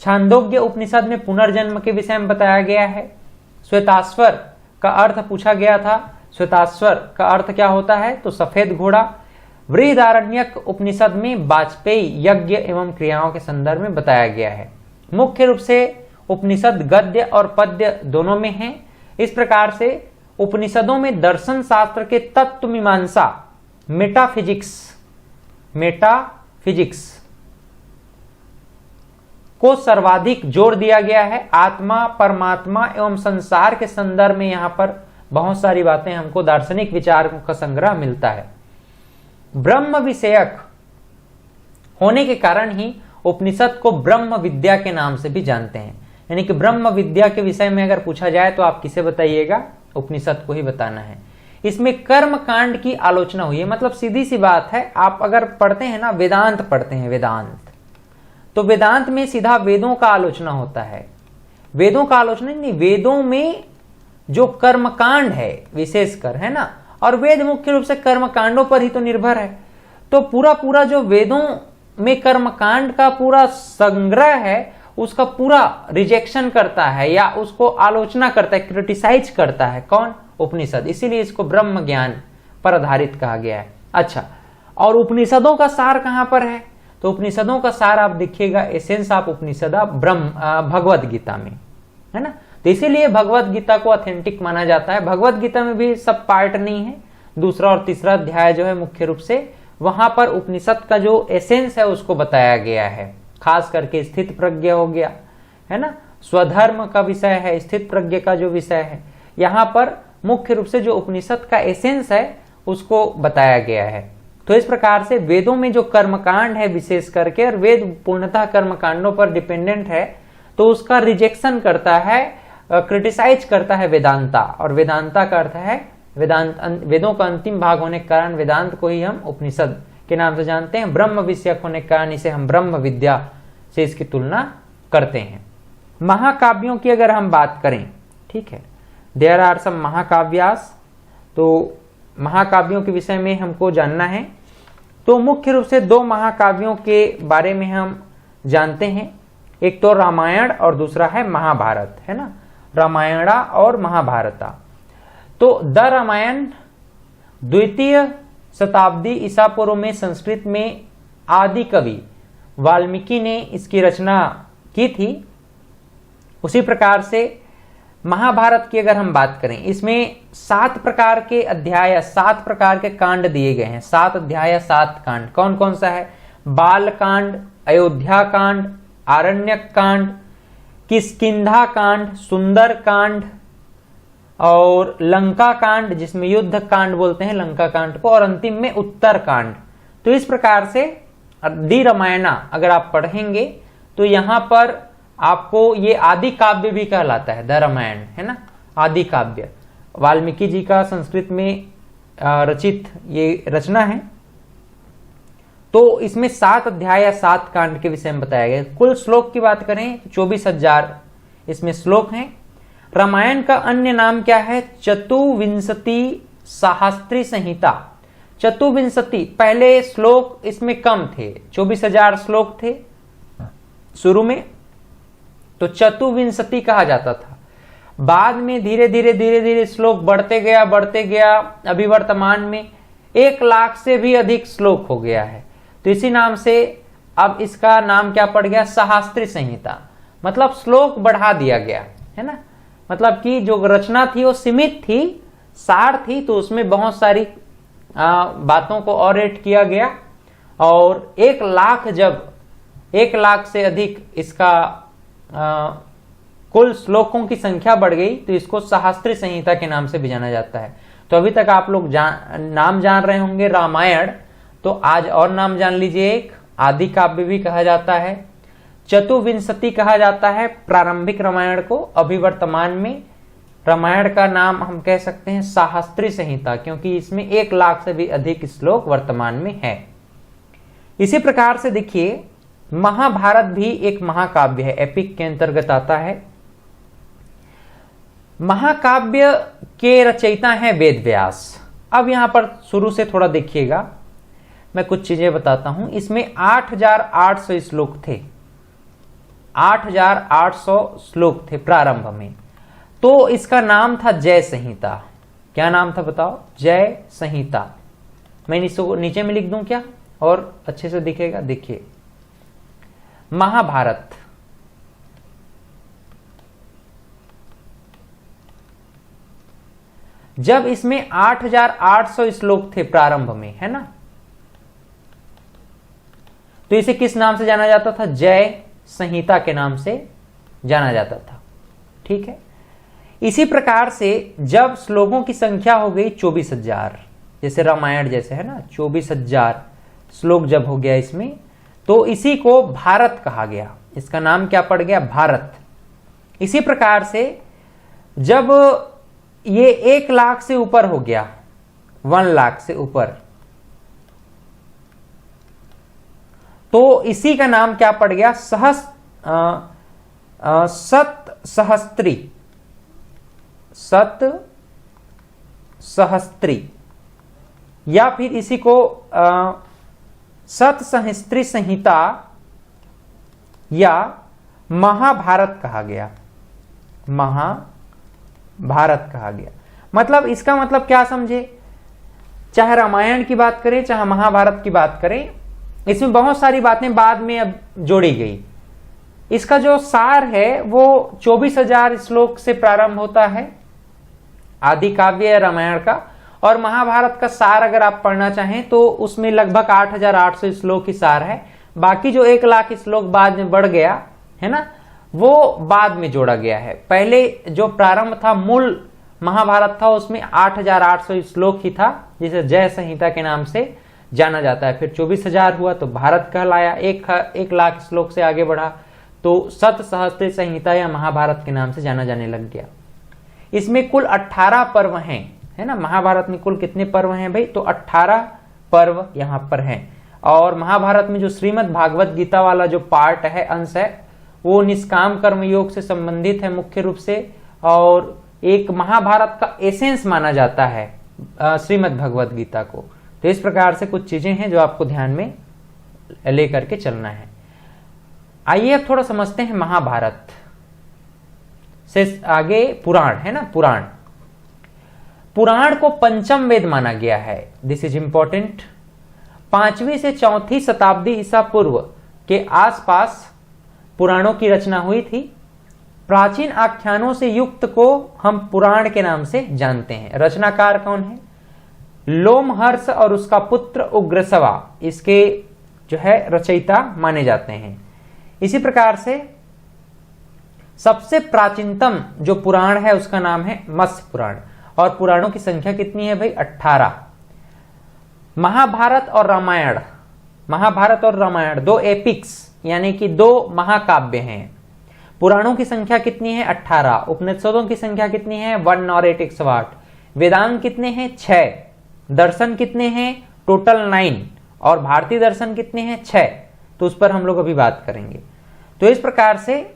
छांदोग्य उपनिषद में पुनर्जन्म के विषय में बताया गया है। श्वेताश्वर का अर्थ पूछा गया था, श्वेताश्वर का अर्थ क्या होता है? तो सफेद घोड़ा। बृहदारण्यक उपनिषद में वाजपेयी यज्ञ एवं क्रियाओं के संदर्भ में बताया गया है। मुख्य रूप से उपनिषद गद्य और पद्य दोनों में है। इस प्रकार से उपनिषदों में दर्शन शास्त्र के तत्व मीमांसा, मेटाफिजिक्स को सर्वाधिक जोर दिया गया है। आत्मा, परमात्मा एवं संसार के संदर्भ में यहां पर बहुत सारी बातें हमको दार्शनिक विचारों का संग्रह मिलता है। ब्रह्म विषयक होने के कारण ही उपनिषद को ब्रह्म विद्या के नाम से भी जानते हैं। यानी कि ब्रह्म विद्या के विषय में अगर पूछा जाए तो आप किसे बताइएगा? उपनिषद को ही बताना है। इसमें कर्म कांड की आलोचना हुई है। मतलब सीधी सी बात है, आप अगर पढ़ते हैं ना, वेदांत पढ़ते हैं, वेदांत, तो वेदांत में सीधा वेदों का आलोचना होता है। वेदों का आलोचना नहीं, वेदों में जो कर्मकांड है विशेषकर, है ना, और वेद मुख्य रूप से कर्मकांडों पर ही तो निर्भर है। तो पूरा जो वेदों में कर्मकांड का पूरा संग्रह है उसका पूरा रिजेक्शन करता है या उसको आलोचना करता है, क्रिटिसाइज करता है। कौन? उपनिषद। इसीलिए इसको ब्रह्म ज्ञान पर आधारित कहा गया है। अच्छा, और उपनिषदों का सार कहां पर है? तो उपनिषदों का सार आप देखिएगा, एसेंस ऑफ उपनिषद भगवत गीता में, है ना। तो इसीलिए भगवत गीता को ऑथेंटिक माना जाता है। भगवत गीता में भी सब पार्ट नहीं है, दूसरा और तीसरा अध्याय जो है मुख्य रूप से वहां पर उपनिषद का जो एसेंस है उसको बताया गया है। खास करके स्थित प्रज्ञ हो गया, है ना, स्वधर्म का विषय है, स्थित प्रज्ञ का जो विषय है, यहाँ पर मुख्य रूप से जो उपनिषद का एसेंस है उसको बताया गया है। तो इस प्रकार से वेदों में जो कर्मकांड है विशेष करके, और वेद पूर्णतः कर्मकांडों पर डिपेंडेंट है, तो उसका रिजेक्शन करता है, क्रिटिसाइज करता है वेदांता। और वेदांता का अर्थ है वेदों का अंतिम भाग होने के कारण वेदांत को ही हम उपनिषद के नाम से जानते हैं। ब्रह्म विषयक होने के कारण इसे हम ब्रह्म विद्या से इसकी तुलना करते हैं। महाकाव्यों की अगर हम बात करें, ठीक है, देयर आर सम महाकाव्यास, तो महाकाव्यों के विषय में हमको जानना है। तो मुख्य रूप से 2 महाकाव्यों के बारे में हम जानते हैं, एक तो रामायण और दूसरा है महाभारत, है ना, रामायणा और महाभारता। तो द रामायण 2वीं शताब्दी ईसा पूर्व में संस्कृत में आदि कवि वाल्मीकि ने इसकी रचना की थी। उसी प्रकार से महाभारत की अगर हम बात करें, इसमें 7 प्रकार के अध्याय, 7 प्रकार के कांड दिए गए हैं। 7 अध्याय, 7 कांड। कौन कौन सा है? बाल कांड, अयोध्या कांड, आरण्यक कांड, किष्किंधा कांड, सुंदर कांड और लंका कांड, जिसमें युद्ध कांड बोलते हैं लंका कांड को, और अंतिम में उत्तर कांड। तो इस प्रकार से दी रामायणा अगर आप पढ़ेंगे तो यहां पर आपको ये आदि काव्य भी कहलाता है, द रामायण, है ना, आदि काव्य। वाल्मीकि जी का संस्कृत में रचित ये रचना है। तो इसमें 7 अध्याय या 7 कांड के विषय में बताया गया। कुल श्लोक की बात करें तो 24,000 इसमें श्लोक हैं। रामायण का अन्य नाम क्या है? चतुर्विंशति सहस्त्री संहिता। चतुर्विंशति, पहले श्लोक इसमें कम थे, 24,000 श्लोक थे शुरू में, तो चतुर्विंशति कहा जाता था। बाद में धीरे धीरे श्लोक बढ़ते गया, अभी वर्तमान में 1 लाख से भी अधिक श्लोक हो गया है। तो इसी नाम से अब इसका नाम क्या पड़ गया, सहस्त्री संहिता। मतलब श्लोक बढ़ा दिया गया है ना, मतलब कि जो रचना थी वो सीमित थी, सार थी, तो उसमें बहुत सारी बातों को और ऐड किया गया। और 1 लाख, जब 1 लाख से अधिक इसका कुल श्लोकों की संख्या बढ़ गई तो इसको सहस्त्री संहिता के नाम से भी जाना जाता है। तो अभी तक आप लोग नाम जान रहे होंगे रामायण, तो आज और नाम जान लीजिए। एक आदि काव्य भी कहा जाता है, चतुर्विंशति कहा जाता है प्रारंभिक रामायण को। अभी वर्तमान में रामायण का नाम हम कह सकते हैं सहस्त्री संहिता, क्योंकि इसमें 1 लाख से भी अधिक श्लोक वर्तमान में है। इसी प्रकार से देखिए, महाभारत भी एक महाकाव्य है, एपिक के अंतर्गत आता है। महाकाव्य के रचयिता हैं वेद व्यास। अब यहां पर शुरू से थोड़ा देखिएगा, मैं कुछ चीजें बताता हूं। इसमें 8800 श्लोक थे, 8800 श्लोक थे प्रारंभ में। तो इसका नाम था जय संहिता। क्या नाम था बताओ, जय संहिता। मैं इसको नीचे में लिख दूं क्या, और अच्छे से दिखेगा। देखिए, महाभारत, जब इसमें 8800 श्लोक थे प्रारंभ में, है ना, तो इसे किस नाम से जाना जाता था, जय संहिता के नाम से जाना जाता था। ठीक है। इसी प्रकार से जब श्लोकों की संख्या हो गई 24,000, जैसे रामायण जैसे है ना, 24,000 श्लोक जब हो गया इसमें, तो इसी को भारत कहा गया। इसका नाम क्या पड़ गया, भारत। इसी प्रकार से जब ये 1 लाख से ऊपर हो गया, 1 लाख से ऊपर, तो इसी का नाम क्या पड़ गया, सत सहस्त्री, या फिर इसी को सतसहस्त्री संहिता या महाभारत कहा गया, महाभारत कहा गया। मतलब इसका मतलब क्या समझे, चाहे रामायण की बात करें चाहे महाभारत की बात करें, इसमें बहुत सारी बातें बाद में अब जोड़ी गई। इसका जो सार है वो 24,000 श्लोक से प्रारंभ होता है, आदि काव्य या रामायण का। और महाभारत का सार अगर आप पढ़ना चाहें तो उसमें लगभग 8800 श्लोक ही सार है। बाकी जो 1 लाख श्लोक बाद में बढ़ गया है ना, वो बाद में जोड़ा गया है। पहले जो प्रारंभ था, मूल महाभारत था, उसमें 8800 श्लोक ही था, जिसे जय संहिता के नाम से जाना जाता है। फिर 24,000 हुआ तो भारत कहलाया, 1 लाख श्लोक से आगे बढ़ा तो सतसहस्त्री संहिता या महाभारत के नाम से जाना जाने लग गया। इसमें कुल 18 पर्व हैं, है ना। महाभारत में कुल कितने पर्व हैं भाई, तो 18 पर्व यहां पर हैं। और महाभारत में जो श्रीमद् भागवत गीता वाला जो पार्ट है, अंश है, वो निष्काम कर्म योग से संबंधित है मुख्य रूप से, और एक महाभारत का एसेंस माना जाता है श्रीमद् भगवत गीता को। तो इस प्रकार से कुछ चीजें हैं जो आपको ध्यान में लेकर के चलना है। आइए अब थोड़ा समझते हैं महाभारत से आगे पुराण, है ना। पुराण को पंचम वेद माना गया है। This is important. 5वीं से 4वीं शताब्दी ईसा पूर्व के आसपास पुराणों की रचना हुई थी। प्राचीन आख्यानों से युक्त को हम पुराण के नाम से जानते हैं। रचनाकार कौन है, लोमहर्ष और उसका पुत्र उग्रसवा इसके जो है रचयिता माने जाते हैं। इसी प्रकार से सबसे प्राचीनतम जो पुराण है उसका नाम है मत्स्य पुराण, और पुराणों की संख्या कितनी है भाई, 18। महाभारत और रामायण 2 एपिक्स यानी कि 2 महाकाव्य हैं। पुराणों की संख्या कितनी है, 18। उपनिषदों की संख्या कितनी है, 1 और 8 108। वेदांग कितने हैं, 6। दर्शन कितने हैं, टोटल 9। और भारतीय दर्शन कितने हैं, 6। तो उस पर हम लोग अभी बात करेंगे। तो इस प्रकार से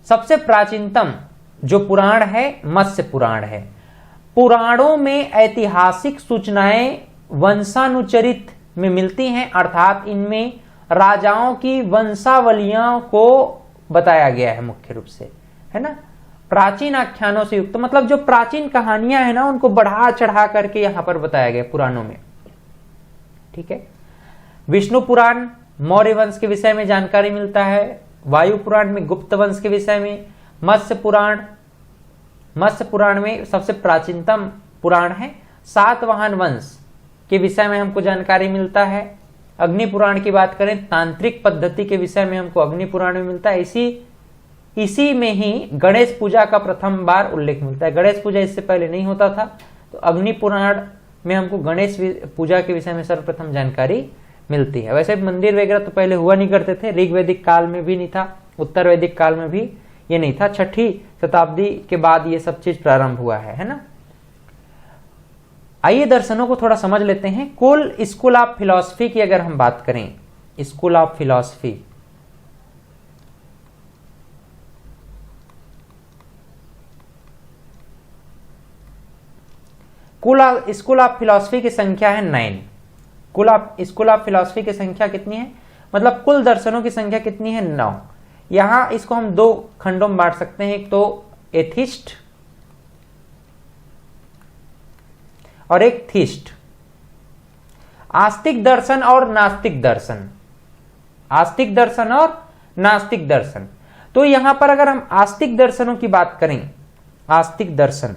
सबसे प्राचीनतम जो पुराण है मत्स्य पुराण है। पुराणों में ऐतिहासिक सूचनाएं वंशानुचरित में मिलती हैं, अर्थात इनमें राजाओं की वंशावलियों को बताया गया है मुख्य रूप से, है ना। प्राचीन आख्यानों से युक्त, मतलब जो प्राचीन कहानियां हैं ना उनको बढ़ा चढ़ा करके यहां पर बताया गया पुराणों में। ठीक है, विष्णु पुराण मौर्य वंश के विषय में जानकारी मिलता है, वायु पुराण में गुप्त वंश के विषय में, मत्स्य पुराण में सबसे प्राचीनतम पुराण है, सातवाहन वंश के विषय में हमको जानकारी मिलता है। अग्नि पुराण की बात करें, तांत्रिक पद्धति के विषय में हमको अग्नि पुराण में मिलता है। इसी में ही गणेश पूजा का प्रथम बार उल्लेख मिलता है। गणेश पूजा इससे पहले नहीं होता था, तो अग्नि पुराण में हमको गणेश पूजा के विषय में सर्वप्रथम जानकारी मिलती है। वैसे मंदिर वगैरह तो पहले हुआ नहीं करते थे, ऋग्वैदिक काल में भी नहीं था, उत्तर वैदिक काल में भी ये नहीं था, 6ठी शताब्दी के बाद ये सब चीज प्रारंभ हुआ है ना। आइए दर्शनों को थोड़ा समझ लेते हैं। कुल स्कूल ऑफ फिलॉसफी की अगर हम बात करें, school of philosophy, school of philosophy की संख्या है 9। स्कूल ऑफ फिलॉसफी की संख्या कितनी है, मतलब कुल दर्शनों की संख्या कितनी है, 9। यहां इसको हम 2 खंडों में बांट सकते हैं, एक तो एथिस्ट और एक थीस्ट। आस्तिक दर्शन और नास्तिक दर्शन, आस्तिक दर्शन और नास्तिक दर्शन। तो यहां पर अगर हम आस्तिक दर्शनों की बात करें, आस्तिक दर्शन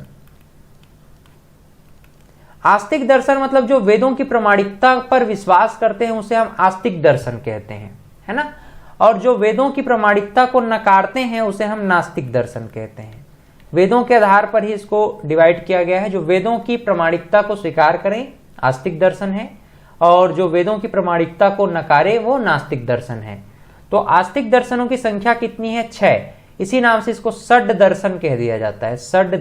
मतलब जो वेदों की प्रामाणिकता पर विश्वास करते हैं उसे हम आस्तिक दर्शन कहते हैं, है ना। और जो वेदों की प्रामाणिकता को नकारते हैं उसे हम नास्तिक दर्शन कहते हैं। वेदों के आधार पर ही इसको डिवाइड किया गया है। जो वेदों की प्रामाणिकता को स्वीकार करें आस्तिक दर्शन है, और जो वेदों की प्रामाणिकता को नकारे वो नास्तिक दर्शन है। तो आस्तिक दर्शनों की संख्या कितनी है, 6। इसी नाम से इसको षड दर्शन कह दिया जाता है, षड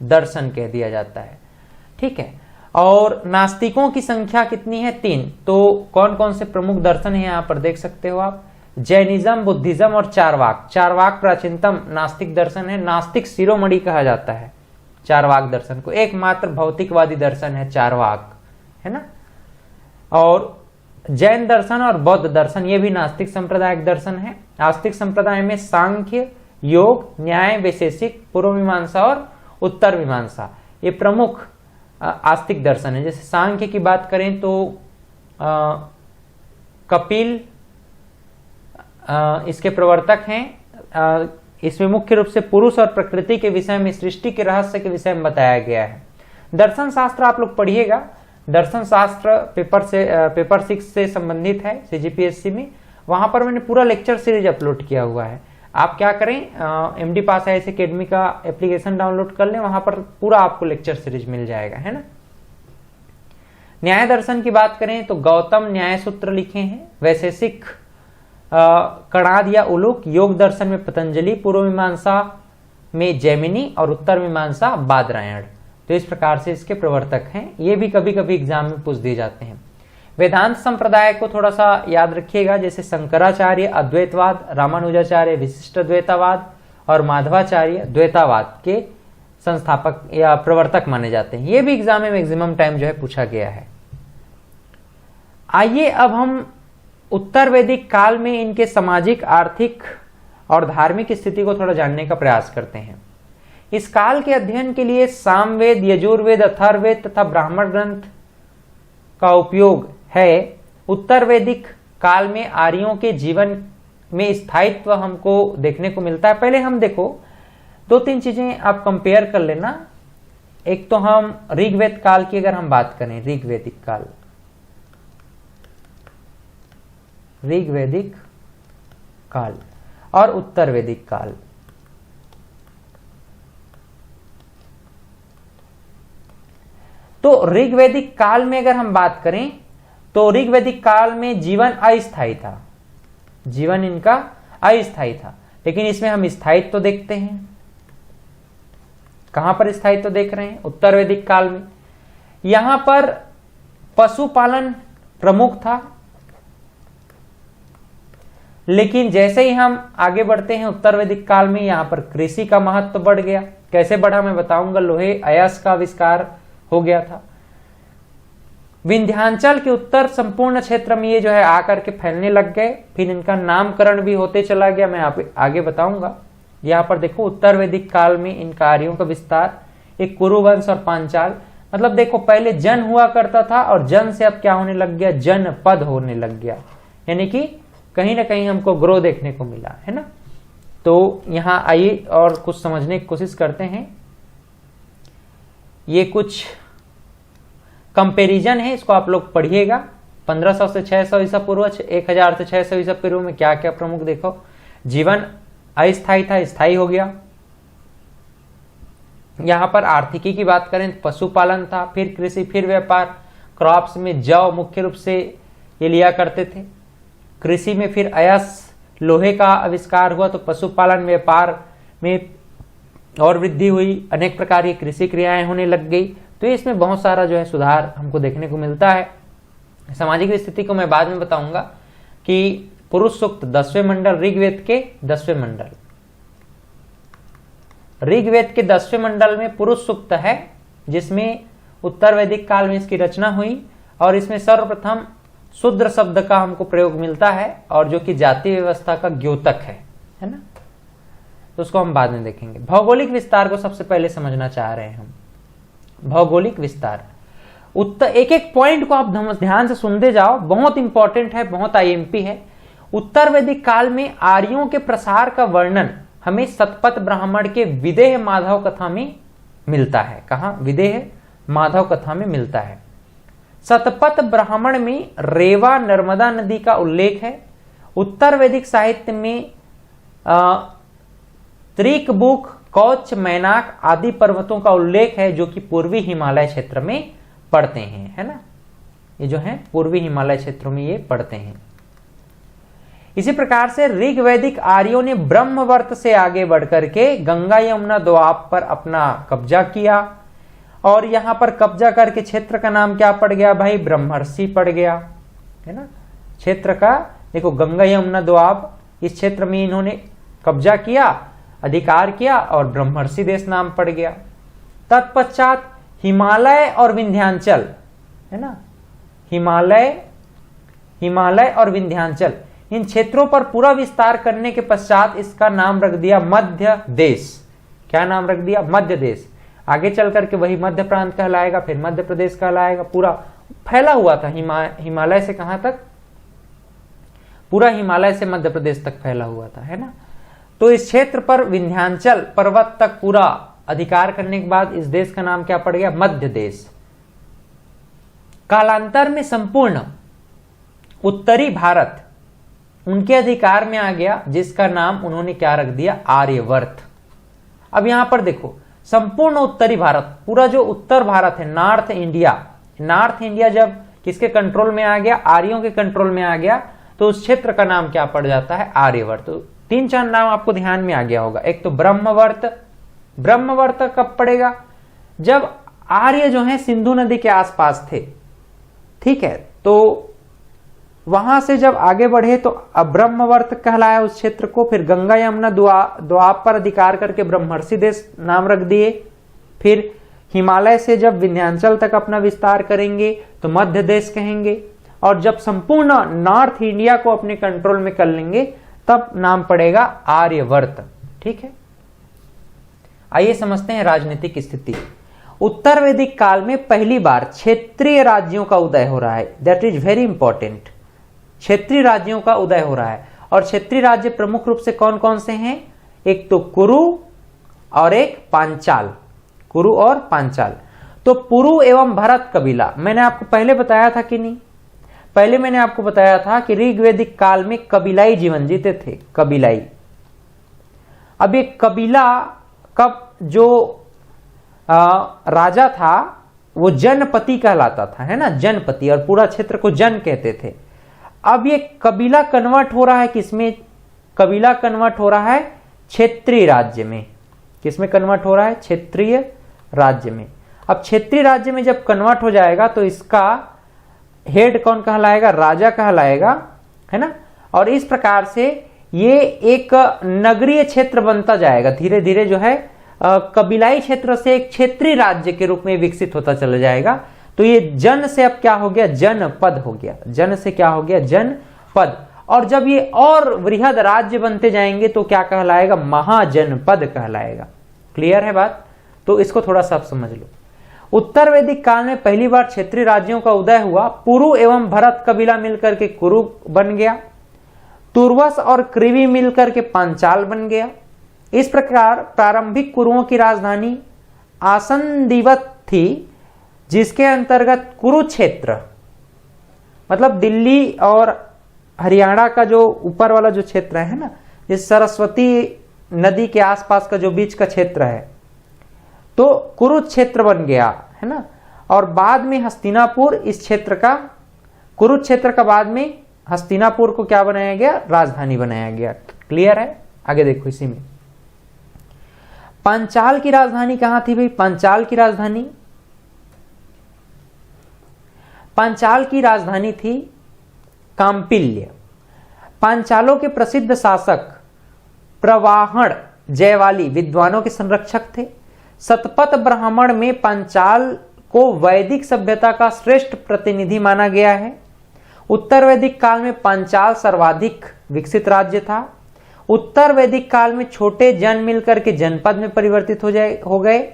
दर्शन कह दिया जाता है। ठीक है, और नास्तिकों की संख्या कितनी है, 3। तो कौन कौन से प्रमुख दर्शन है यहां पर देख सकते हो आप, जैनिज्म, बुद्धिज्म और चारवाक। चारवाक प्राचीनतम नास्तिक दर्शन है, नास्तिक शिरोमणि कहा जाता है चारवाक दर्शन को। एकमात्र भौतिकवादी दर्शन है चारवाक, है ना। और जैन दर्शन और बौद्ध दर्शन ये भी नास्तिक संप्रदायिक दर्शन है। आस्तिक संप्रदाय में सांख्य, योग, न्याय, वैशेषिक, पूर्व मीमांसा और उत्तर मीमांसा ये प्रमुख आस्तिक दर्शन है। जैसे सांख्य की बात करें तो कपिल इसके प्रवर्तक हैं। इसमें मुख्य रूप से पुरुष और प्रकृति के विषय में, सृष्टि के रहस्य के विषय में बताया गया है। दर्शन शास्त्र आप लोग पढ़िएगा, दर्शन शास्त्र पेपर 6 से संबंधित है CGPSC में। वहां पर मैंने पूरा लेक्चर सीरीज अपलोड किया हुआ है। आप क्या करें, MD पास IAS अकेडमी का एप्लीकेशन डाउनलोड कर लें, वहां पर पूरा आपको लेक्चर सीरीज मिल जाएगा, है ना। न्याय दर्शन की बात करें तो गौतम न्याय सूत्र लिखे हैं। वैशेषिक कणाद या उलूक, योग दर्शन में पतंजलि, पूर्व मीमांसा में जैमिनी और उत्तर मीमांसा बादरायण। तो इस प्रकार से इसके प्रवर्तक हैं। ये भी कभी कभी एग्जाम में पूछ दिए जाते हैं। वेदांत संप्रदाय को थोड़ा सा याद रखिएगा, जैसे शंकराचार्य अद्वैतवाद, रामानुजाचार्य विशिष्ट द्वैतवाद और माधवाचार्य द्वैतवाद के संस्थापक या प्रवर्तक माने जाते हैं। ये भी एग्जाम में मैक्सिमम टाइम जो है पूछा गया है। आइए अब हम उत्तर वैदिक काल में इनके सामाजिक, आर्थिक और धार्मिक स्थिति को थोड़ा जानने का प्रयास करते हैं। इस काल के अध्ययन के लिए सामवेद, यजुर्वेद, अथर्ववेद तथा ब्राह्मण ग्रंथ का उपयोग है। उत्तर वैदिक काल में आर्यों के जीवन में स्थायित्व हमको देखने को मिलता है। पहले हम देखो 2-3 चीजें आप कंपेयर कर लेना। एक तो हम ऋग्वेद काल की अगर हम बात करें, ऋग्वैदिक काल और उत्तर वैदिक काल। तो ऋग्वैदिक काल में अगर हम बात करें तो ऋग्वैदिक काल में जीवन अस्थायी था, जीवन इनका अस्थायी था। लेकिन इसमें हम स्थायित्व तो देखते हैं। कहां पर स्थायित्व तो देख रहे हैं, उत्तर वैदिक काल में। यहां पर पशुपालन प्रमुख था, लेकिन जैसे ही हम आगे बढ़ते हैं उत्तर वैदिक काल में यहां पर कृषि का महत्व बढ़ गया। कैसे बढ़ा मैं बताऊंगा। लोहे अयस्क का आविष्कार हो गया था। विंध्याचल के उत्तर संपूर्ण क्षेत्र में ये जो है आकर के फैलने लग गए। फिर इनका नामकरण भी होते चला गया, मैं आगे बताऊंगा। यहाँ पर देखो उत्तर वैदिक काल में इन कार्यों का विस्तार, एक कुरुवंश और पांचाल। मतलब देखो पहले जन हुआ करता था और जन से अब क्या होने लग गया, जनपद होने लग गया, यानी कि कहीं ना कहीं हमको ग्रो देखने को मिला है ना। तो यहां आइए और कुछ समझने की कोशिश करते हैं। ये कुछ कंपैरिजन है, इसको आप लोग पढ़िएगा। 1500 से 600 ईसा पूर्व, 1000 से 600 ईसा पूर्व में क्या क्या प्रमुख देखो। जीवन अस्थायी था, स्थायी हो गया। यहां पर आर्थिकी की बात करें तो पशुपालन था, फिर कृषि, फिर व्यापार। क्रॉप्स में जौ मुख्य रूप से ये लिया करते थे। कृषि में फिर अयस्क लोहे का आविष्कार हुआ, तो पशुपालन व्यापार में और वृद्धि हुई। अनेक प्रकार की कृषि क्रियाएं होने लग गई। तो इसमें बहुत सारा जो है सुधार हमको देखने को मिलता है। सामाजिक स्थिति को मैं बाद में बताऊंगा कि पुरुष सूक्त 10वें मंडल, ऋग्वेद के 10वें मंडल, ऋग्वेद के 10वें मंडल में पुरुष सूक्त है, जिसमें उत्तर वैदिक काल में इसकी रचना हुई। और इसमें सर्वप्रथम शूद्र शब्द का हमको प्रयोग मिलता है, और जो कि जाति व्यवस्था का द्योतक है ना। तो उसको हम बाद में देखेंगे। भौगोलिक विस्तार को सबसे पहले समझना चाह रहे हैं हम। भौगोलिक विस्तार, एक एक पॉइंट को आप ध्यान से सुनते जाओ, बहुत इंपॉर्टेंट है, बहुत आईएमपी है। उत्तर वैदिक काल में आर्यों के प्रसार का वर्णन हमें शतपथ ब्राह्मण के विदेह माधव कथा में मिलता है। कहां? विदेह माधव कथा में मिलता है। शतपथ ब्राह्मण में रेवा नर्मदा नदी का उल्लेख है। उत्तर वैदिक साहित्य में त्रिकबुक, कौच, मैनाक आदि पर्वतों का उल्लेख है, जो कि पूर्वी हिमालय क्षेत्र में पड़ते हैं, है ना। ये जो है पूर्वी हिमालय क्षेत्रों में ये पड़ते हैं। इसी प्रकार से ऋग्वैदिक आर्यों ने ब्रह्मवर्त से आगे बढ़कर के गंगा यमुना दोआब पर अपना कब्जा किया, और यहां पर कब्जा करके क्षेत्र का नाम क्या पड़ गया भाई? ब्रह्मर्षि पड़ गया, है ना। क्षेत्र का देखो गंगा यमुना दोआब, इस क्षेत्र में इन्होंने कब्जा किया, अधिकार किया, और ब्रह्मर्षि देश नाम पड़ गया। तत्पश्चात हिमालय और विंध्याचल, है ना, हिमालय और विंध्याचल, इन क्षेत्रों पर पूरा विस्तार करने के पश्चात इसका नाम रख दिया मध्य देश। क्या नाम रख दिया? मध्य देश। आगे चल करके वही मध्य प्रांत कहलाएगा, फिर मध्य प्रदेश कहलाएगा। पूरा फैला हुआ था हिमालय से कहां तक? पूरा हिमालय से मध्य प्रदेश तक फैला हुआ था, है ना। तो इस क्षेत्र पर विंध्याचल पर्वत तक पूरा अधिकार करने के बाद इस देश का नाम क्या पड़ गया? मध्य देश। कालांतर में संपूर्ण उत्तरी भारत उनके अधिकार में आ गया, जिसका नाम उन्होंने क्या रख दिया? आर्यवर्त। अब यहां पर देखो, संपूर्ण उत्तरी भारत, पूरा जो उत्तर भारत है, नॉर्थ इंडिया जब किसके कंट्रोल में आ गया? आर्यों के कंट्रोल में आ गया, तो उस क्षेत्र का नाम क्या पड़ जाता है? आर्यवर्त। तो 3-4 नाम आपको ध्यान में आ गया होगा। एक तो ब्रह्मवर्त कब पड़ेगा? जब आर्य जो है सिंधु नदी के आसपास थे, ठीक है। तो वहां से जब आगे बढ़े तो अब ब्रह्मवर्त कहलाया उस क्षेत्र को। फिर गंगा यमुना दोआब पर अधिकार करके ब्रह्मर्षि देश नाम रख दिए। फिर हिमालय से जब विंध्याचल तक अपना विस्तार करेंगे तो मध्य देश कहेंगे, और जब संपूर्ण नॉर्थ इंडिया को अपने कंट्रोल में कर लेंगे तब नाम पड़ेगा आर्यवर्त, ठीक है। आइए समझते हैं राजनीतिक स्थिति। उत्तर वैदिक काल में पहली बार क्षेत्रीय राज्यों का उदय हो रहा है। That is very important. क्षेत्रीय राज्यों का उदय हो रहा है, और क्षेत्रीय राज्य प्रमुख रूप से कौन कौन से हैं? एक तो कुरु और एक पांचाल। कुरु और पांचाल। तो पुरु एवं भरत कबीला, मैंने आपको पहले बताया था कि नहीं? पहले मैंने आपको बताया था कि ऋग्वैदिक काल में कबीलाई जीवन जीते थे, कबीलाई। अब ये कबीला कब जो राजा था वो जनपति कहलाता था, है ना, जनपति, और पूरा क्षेत्र को जन कहते थे। अब ये कबीला कन्वर्ट हो रहा है किसमें? कबीला कन्वर्ट हो रहा है क्षेत्रीय राज्य में। किसमें कन्वर्ट हो रहा है? क्षेत्रीय राज्य में। अब क्षेत्रीय राज्य में जब कन्वर्ट हो जाएगा तो इसका हेड कौन कहलाएगा? राजा कहलाएगा, है ना। और इस प्रकार से ये एक नगरीय क्षेत्र बनता जाएगा, धीरे धीरे जो है कबीलाई क्षेत्र से एक क्षेत्रीय राज्य के रूप में विकसित होता चला जाएगा। तो ये जन से अब क्या हो गया, जनपद हो गया, जन से क्या हो गया, जनपद। और जब ये और वृहद राज्य बनते जाएंगे तो क्या कहलाएगा, महाजनपद कहलाएगा। क्लियर है बात? तो इसको थोड़ा सा आप समझ लो। उत्तर वैदिक काल में पहली बार क्षेत्रीय राज्यों का उदय हुआ। पुरु एवं भरत कबीला मिलकर के कुरु बन गया, तुर्वस और क्रिवी मिलकर के पांचाल बन गया। इस प्रकार प्रारंभिक कुरुओं की राजधानी आसंदिवत थी, जिसके अंतर्गत कुरुक्षेत्र, मतलब दिल्ली और हरियाणा का जो ऊपर वाला जो क्षेत्र है ना, जिस सरस्वती नदी के आसपास का जो बीच का क्षेत्र है, तो कुरुक्षेत्र बन गया है ना। और बाद में हस्तिनापुर, इस क्षेत्र का, कुरुक्षेत्र का बाद में हस्तिनापुर को क्या बनाया गया, राजधानी बनाया गया। क्लियर है? आगे देखो इसी में। पांचाल की राजधानी कहां थी भाई? पांचाल की राजधानी थी कांपिल्य। पांचालों के प्रसिद्ध शासक प्रवाहण जयवाली विद्वानों के संरक्षक थे। सतपथ ब्राह्मण में पांचाल को वैदिक सभ्यता का श्रेष्ठ प्रतिनिधि माना गया है। उत्तर वैदिक काल में पांचाल सर्वाधिक विकसित राज्य था। उत्तर वैदिक काल में छोटे जन मिलकर के जनपद में परिवर्तित हो गए।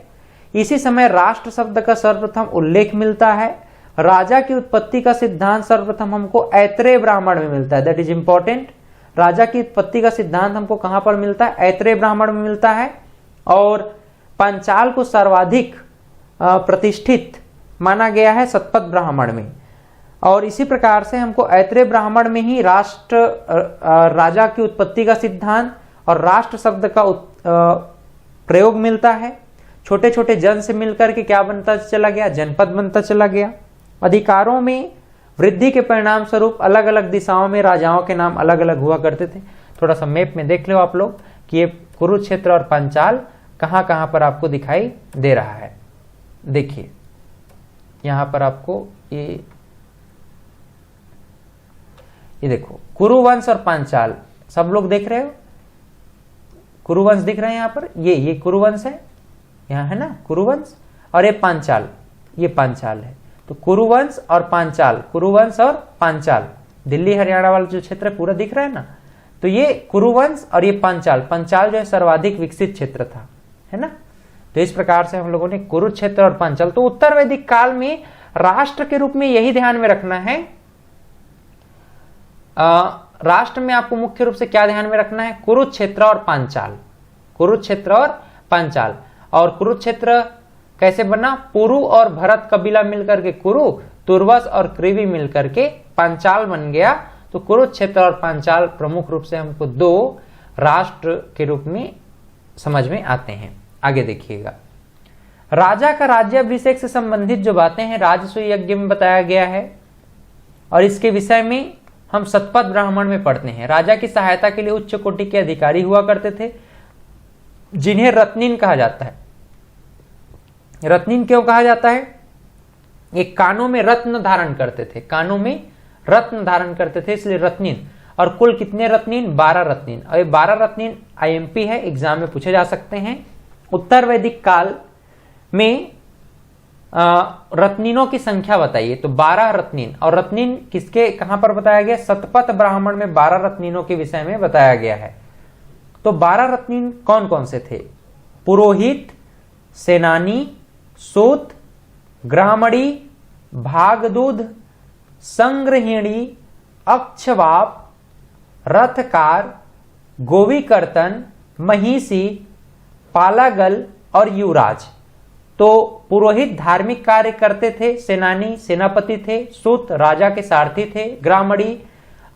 इसी समय राष्ट्र शब्द का सर्वप्रथम उल्लेख मिलता है। राजा की उत्पत्ति का सिद्धांत सर्वप्रथम हमको ऐत्रेय ब्राह्मण में मिलता है। That is important. राजा की उत्पत्ति का सिद्धांत हमको कहां पर मिलता है? ऐत्रेय ब्राह्मण में मिलता है। और पांचाल को सर्वाधिक प्रतिष्ठित माना गया है सतपथ ब्राह्मण में। और इसी प्रकार से हमको ऐत्रेय ब्राह्मण में ही राजा की उत्पत्ति का सिद्धांत और राष्ट्र शब्द का प्रयोग मिलता है। छोटे छोटे जन से मिलकर के क्या बनता चला गया? जनपद बनता चला गया। अधिकारों में वृद्धि के परिणाम स्वरूप अलग अलग दिशाओं में राजाओं के नाम अलग अलग हुआ करते थे। थोड़ा सा मैप में देख लो आप लोग कि ये कुरुक्षेत्र और पांचाल कहां कहां पर आपको दिखाई दे रहा है। देखिए यहां पर आपको ये देखो कुरुवंश और पांचाल, सब लोग देख रहे हो? कुरुवंश दिख रहे हैं यहां पर, ये कुरुवंश है, यहां है ना कुरुवंश, और ये पांचाल, ये पांचाल है। तो कुरुवंश और पांचाल, कुरुवंश और पांचाल, दिल्ली हरियाणा वाला जो क्षेत्र है पूरा दिख रहा है ना। तो ये कुरुवंश और ये पांचाल, पांचाल जो है सर्वाधिक विकसित क्षेत्र था, है ना। तो इस प्रकार से हम लोगों ने कुरुक्षेत्र और पांचाल। तो उत्तर वैदिक काल में राष्ट्र के रूप में यही ध्यान में रखना है, राष्ट्र में आपको मुख्य रूप से क्या ध्यान में रखना है? कुरुक्षेत्र और पांचाल, कुरुक्षेत्र और पांचाल। और कुरुक्षेत्र कैसे बना? पुरु और भरत कबीला मिलकर के कुरु, तुर्वस और क्रिवी मिलकर के पांचाल बन गया। तो कुरुक्षेत्र और पांचाल प्रमुख रूप से हमको दो राष्ट्र के रूप में समझ में आते हैं। आगे देखिएगा, राजा का राज्याभिषेक से संबंधित जो बातें हैं राजसूय यज्ञ में बताया गया है, और इसके विषय में हम सतपथ ब्राह्मण में पढ़ते हैं। राजा की सहायता के लिए उच्च कोटि के अधिकारी हुआ करते थे, जिन्हें रत्निन कहा जाता है। रत्निन क्यों कहा जाता है? ये कानों में रत्न धारण करते थे, कानों में रत्न धारण करते थे, इसलिए रत्निन। और कुल कितने रत्निन? 12 रत्निन। और ये 12 रत्निन आईएमपी है, एग्जाम में पूछे जा सकते हैं। उत्तर वैदिक काल में रत्निनों की संख्या बताइए, तो 12 रत्निन। और रत्निन किसके कहां पर बताया गया? सतपथ ब्राह्मण में 12 रत्निनों के विषय में बताया गया है। तो 12 रत्निन कौन कौन से थे? पुरोहित, सेनानी, सूत, ग्रामणी, भागदूध, संग्रहिणी, अक्षवाप, रथकार, गोवीकर्तन, महिषी, पालागल और युवराज। तो पुरोहित धार्मिक कार्य करते थे, सेनानी सेनापति थे, सूत राजा के सारथी थे, ग्रामणी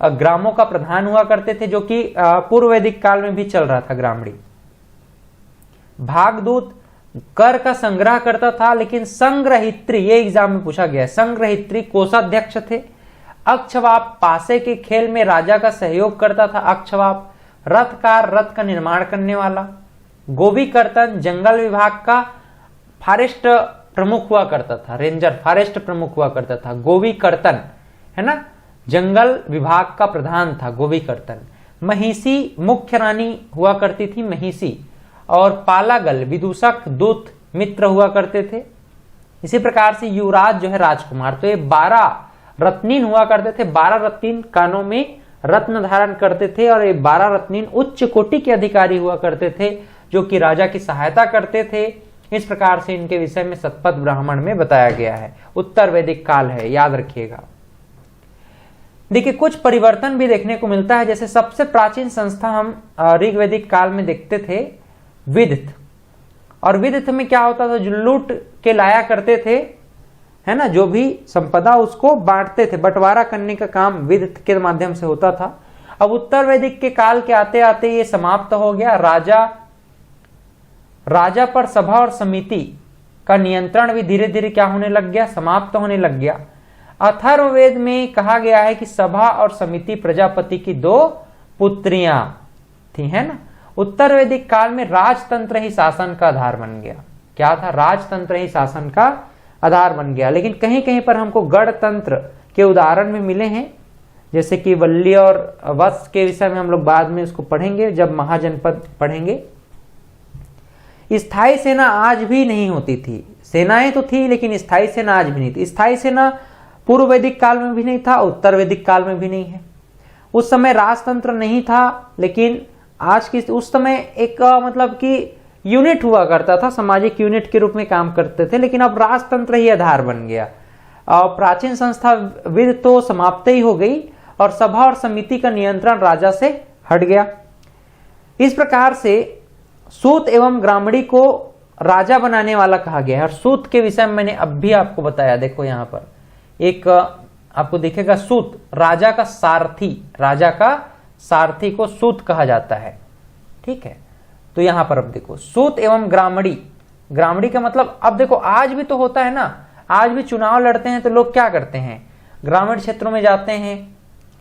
ग्रामों का प्रधान हुआ करते थे, जो कि पूर्व वैदिक काल में भी चल रहा था ग्रामणी। भागदूत कर का संग्रह करता था, लेकिन संग्रहित्री, ये एग्जाम में पूछा गया, संग्रहित्री कोषाध्यक्ष थे। अक्षवाप पासे के खेल में राजा का सहयोग करता था, अक्षवाप। रथकार रथ का निर्माण करने वाला। गोवीकर्तन जंगल विभाग का फॉरेस्ट प्रमुख हुआ करता था, रेंजर फॉरेस्ट प्रमुख हुआ करता था, गोवीकर्तन, है ना, जंगल विभाग का प्रधान था गोवीकर्तन। महिषी मुख्य रानी हुआ करती थी, महिषी। और पालागल विदूषक दूत मित्र हुआ करते थे। इसी प्रकार से युवराज जो है राजकुमार। तो ये 12 रत्नीन हुआ करते थे, 12 रत्नीन कानों में रत्न धारण करते थे और ये 12 रत्नीन उच्च कोटि के अधिकारी हुआ करते थे जो कि राजा की सहायता करते थे। इस प्रकार से इनके विषय में शतपथ ब्राह्मण में बताया गया है। उत्तर वैदिक काल है, याद रखिएगा। देखिए कुछ परिवर्तन भी देखने को मिलता है। जैसे सबसे प्राचीन संस्था हम ऋग्वैदिक काल में देखते थे विदथ, और विदथ में क्या होता था, जो लूट के लाया करते थे, है ना, जो भी संपदा उसको बांटते थे, बंटवारा करने का काम विदथ के माध्यम से होता था। अब उत्तर वैदिक के काल के आते आते ये समाप्त हो गया। राजा पर सभा और समिति का नियंत्रण भी धीरे धीरे क्या होने लग गया, समाप्त होने लग गया। अथर्ववेद में कहा गया है कि सभा और समिति प्रजापति की 2 पुत्रियां थी, है ना। उत्तर वैदिक काल में राजतंत्र ही शासन का आधार बन गया। क्या था, राजतंत्र ही शासन का आधार बन गया। लेकिन कहीं कहीं पर हमको गणतंत्र के उदाहरण भी मिले हैं, जैसे कि वल्ली और वत्स के विषय में हम लोग बाद में उसको पढ़ेंगे जब महाजनपद पढ़ेंगे। स्थायी सेना आज भी नहीं होती थी, सेनाएं तो थी लेकिन स्थायी सेना आज भी नहीं थी। स्थायी सेना पूर्व वैदिक काल में भी नहीं था, उत्तर वैदिक काल में भी नहीं है। उस समय राजतंत्र नहीं था, लेकिन आज की उस समय एक मतलब कि यूनिट हुआ करता था, सामाजिक यूनिट के रूप में काम करते थे, लेकिन अब राजतंत्र ही आधार बन गया। और प्राचीन संस्था विद तो समाप्त ही हो गई और सभा और समिति का नियंत्रण राजा से हट गया। इस प्रकार से सूत एवं ग्रामणी को राजा बनाने वाला कहा गया है। और सूत के विषय में मैंने अब भी आपको बताया, देखो यहां पर एक आपको दिखेगा सूत, राजा का सारथी, राजा का सारथी को सूत कहा जाता है, ठीक है। तो यहां पर अब देखो सूत एवं ग्रामणी, ग्रामणी का मतलब, अब देखो आज भी तो होता है ना, आज भी चुनाव लड़ते हैं तो लोग क्या करते हैं, ग्रामीण क्षेत्रों में जाते हैं,